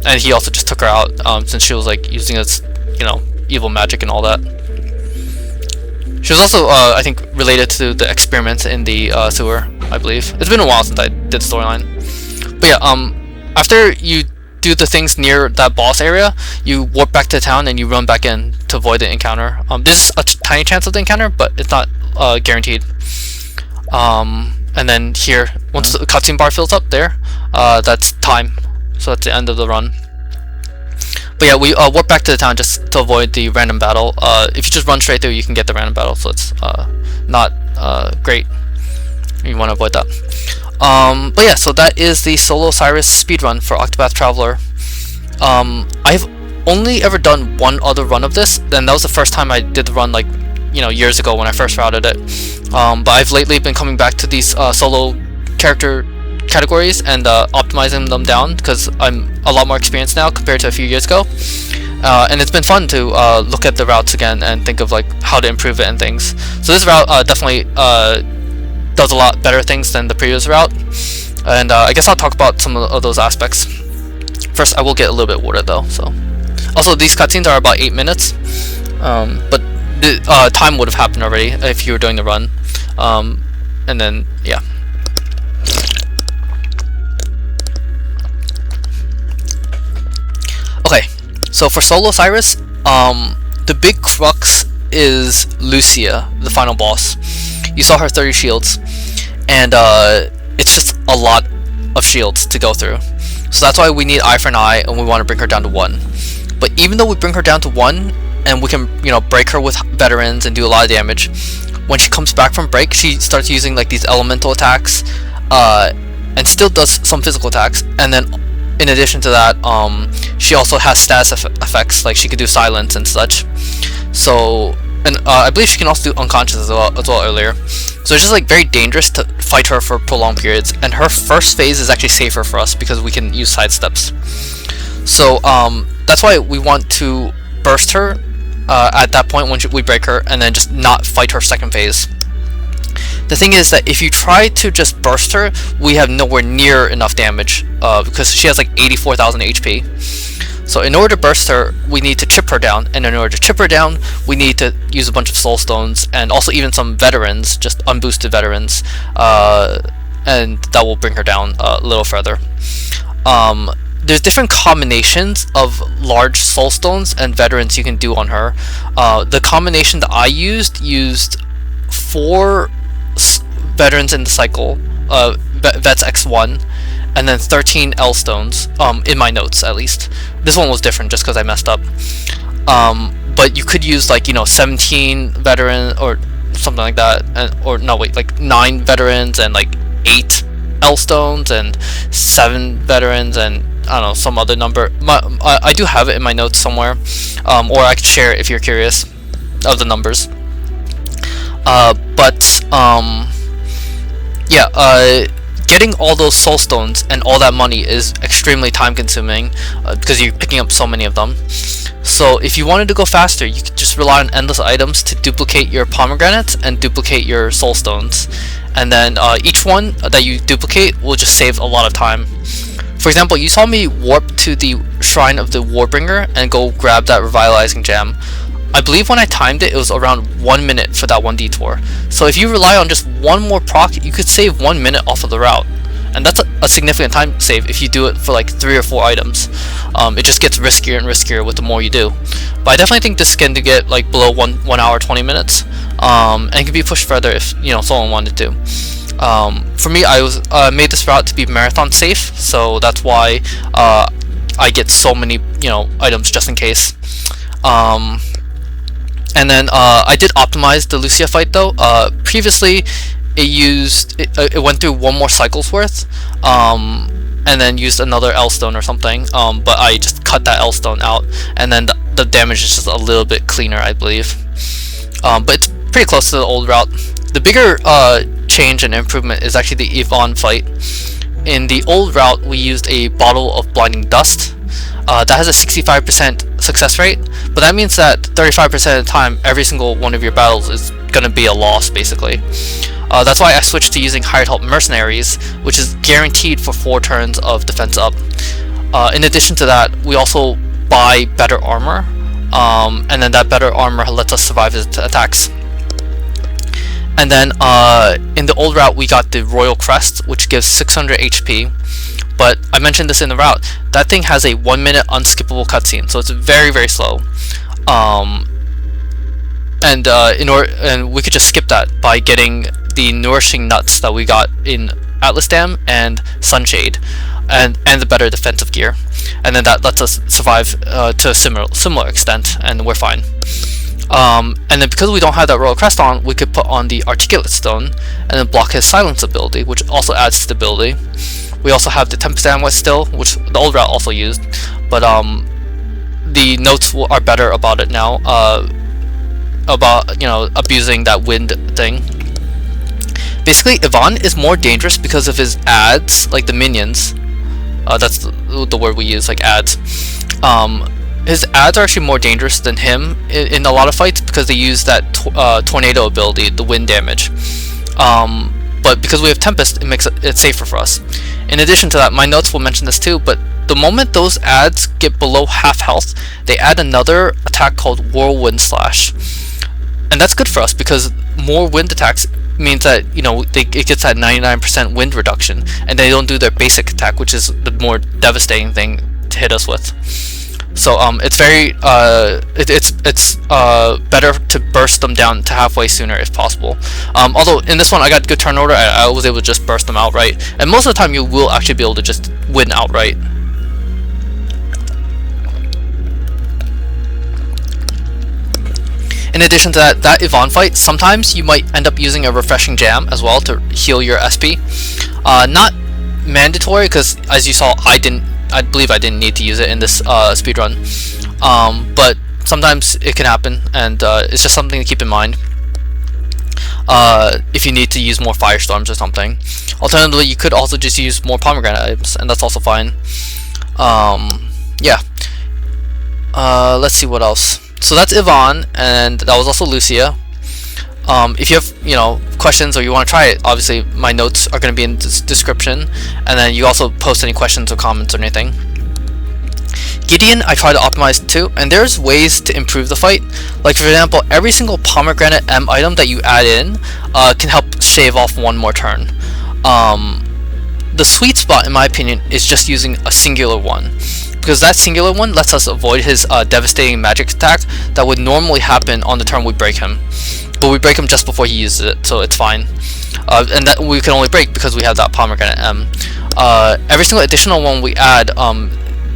And he also just took her out since she was like using this, you know, evil magic and all that. She was also, I think, related to the experiments in the sewer, I believe. It's been a while since I did the storyline. But yeah, after you do the things near that boss area, you warp back to town and you run back in to avoid the encounter. There's a tiny chance of the encounter, but it's not guaranteed. And then here, once the cutscene bar fills up there, that's time. So that's the end of the run. But yeah, we warp back to the town just to avoid the random battle. If you just run straight through, you can get the random battle, so it's not great. You want to avoid that. But yeah, so that is the solo Cyrus speedrun for Octopath Traveler. I've only ever done one other run of this, and that was the first time I did the run, like, you know, years ago when I first routed it. But I've lately been coming back to these solo character categories and optimizing them down because I'm a lot more experienced now compared to a few years ago. And it's been fun to look at the routes again and think of like how to improve it and things. So this route definitely does a lot better things than the previous route, and I guess I'll talk about some of those aspects. First, I will get a little bit of water though. So, also these cutscenes are about 8 minutes, but the time would have happened already if you were doing the run, and then yeah. Okay, so for solo Cyrus, the big crux is Lucia, the final boss. You saw her 30 shields, and it's just a lot of shields to go through. So that's why we need eye for an eye, and we want to bring her down to 1. But even though we bring her down to 1, and we can, you know, break her with veterans and do a lot of damage, when she comes back from break, she starts using like these elemental attacks, and still does some physical attacks. And then, in addition to that, she also has status effects, like she could do silence and such. So, and I believe she can also do unconscious as well earlier. So it's just like very dangerous to fight her for prolonged periods. And her first phase is actually safer for us because we can use sidesteps. So that's why we want to burst her at that point when we break her, and then just not fight her second phase. The thing is that if you try to just burst her, we have nowhere near enough damage because she has like 84,000 HP. So in order to burst her, we need to chip her down, and in order to chip her down, we need to use a bunch of soul stones, and also even some veterans, just unboosted veterans, and that will bring her down a little further. There's different combinations of large soul stones and veterans you can do on her. The combination that I used 4 veterans in the cycle, vets X1, and then 13 L stones, in my notes at least. This one was different just because I messed up. But you could use like, you know, 17 veteran or something like that, or no wait, like 9 veterans and like 8 L stones and 7 veterans and I don't know, some other number. I do have it in my notes somewhere, or I could share it if you're curious of the numbers. Getting all those soul stones and all that money is extremely time consuming because you're picking up so many of them. So if you wanted to go faster, you could just rely on endless items to duplicate your pomegranates and duplicate your soul stones, and then each one that you duplicate will just save a lot of time. For example, you saw me warp to the Shrine of the Warbringer and go grab that revitalizing gem. I believe when I timed it, it was around 1 minute for that one detour. So if you rely on just one more proc, you could save 1 minute off of the route. And that's a significant time save if you do it for like 3 or 4 items. It just gets riskier and riskier with the more you do. But I definitely think this can get like below 1 hour 20 minutes. And it can be pushed further if, you know, someone wanted to. For me, I made this route to be marathon safe, so that's why I get so many, you know, items just in case. And then I did optimize the Lucia fight though. Previously, it went through 1 more cycle's worth, and then used another L stone or something. But I just cut that L stone out, and then the damage is just a little bit cleaner, I believe. But it's pretty close to the old route. The bigger change and improvement is actually the Yvonne fight. In the old route, we used a bottle of blinding dust. That has a 65% success rate, but that means that 35% of the time, every single one of your battles is going to be a loss, basically. That's why I switched to using Hired Help Mercenaries, which is guaranteed for 4 turns of defense up. In addition to that, we also buy better armor, and then that better armor lets us survive his attacks. And then in the old route, we got the Royal Crest, which gives 600 HP. But I mentioned this in the route, that thing has a 1 minute unskippable cutscene, so it's very, very slow. And we could just skip that by getting the nourishing nuts that we got in Atlasdam and Sunshade. and the better defensive gear, and then that lets us survive to a similar extent, and we're fine. And then because we don't have that royal crest on, we could put on the articulate stone and then block his silence ability, which also adds stability. We also have the tempest amulet still, which the old route also used, but the notes are better about it now, about, you know, abusing that wind thing. Basically, Yvonne is more dangerous because of his ads, like the minions. That's the word we use, like ads. His ads are actually more dangerous than him in a lot of fights because they use that tornado ability, the wind damage. But because we have Tempest, it makes it safer for us. In addition to that, my notes will mention this too, but the moment those ads get below half health, they add another attack called Whirlwind Slash. And that's good for us because more wind attacks means that, you know, it gets that 99% wind reduction, and they don't do their basic attack, which is the more devastating thing to hit us with. So it's very it's better to burst them down to halfway sooner if possible. Although in this one I got good turn order, I was able to just burst them outright, and most of the time you will actually be able to just win outright. In addition to that Yvonne fight, sometimes you might end up using a refreshing jam as well to heal your SP. Not mandatory, because as you saw, I believe I didn't need to use it in this speedrun. But sometimes it can happen, and it's just something to keep in mind if you need to use more firestorms or something. Alternatively, you could also just use more pomegranate items, and that's also fine. Yeah. Let's see what else. So that's Yvonne, and that was also Lucia. If you have, you know, questions or you want to try it, obviously my notes are going to be in the description, and then you also post any questions or comments or anything. Gideon, I try to optimize too, and there's ways to improve the fight. Like for example, every single pomegranate M item that you add in can help shave off one more turn. The sweet spot, in my opinion, is just using a singular one, because that singular one lets us avoid his devastating magic attack that would normally happen on the turn we break him. But we break him just before he uses it, so it's fine. And that we can only break because we have that pomegranate M. Every single additional one we add,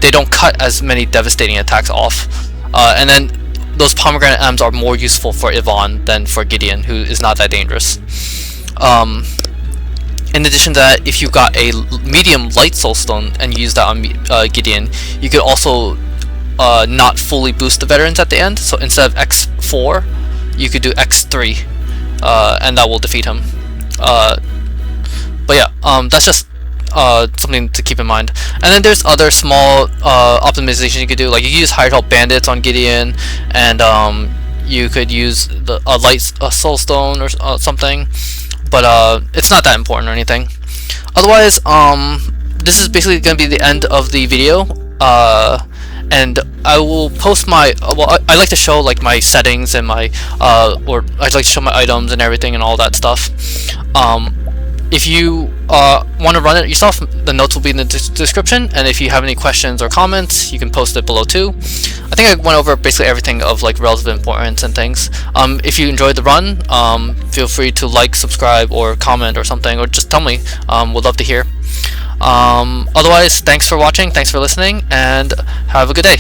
they don't cut as many devastating attacks off. And then those pomegranate M's are more useful for Yvonne than for Gideon, who is not that dangerous. In addition to that, if you got a medium light soulstone and you use that on Gideon, you could also not fully boost the veterans at the end. So instead of X4, you could do X3, and that will defeat him. But yeah, that's just something to keep in mind. And then there's other small optimization you could do, like you could use higher health bandits on Gideon, and you could use the light soulstone or something. But it's not that important or anything. Otherwise, this is basically going to be the end of the video. And I will post my well, I like to show like my settings and my or I like to show my items and everything and all that stuff. If you want to run it yourself, the notes will be in the description, and if you have any questions or comments, you can post it below too. I think I went over basically everything of like relative importance and things. If you enjoyed the run, feel free to like, subscribe, or comment or something, or just tell me. Would love to hear. Otherwise, thanks for watching, thanks for listening, and have a good day.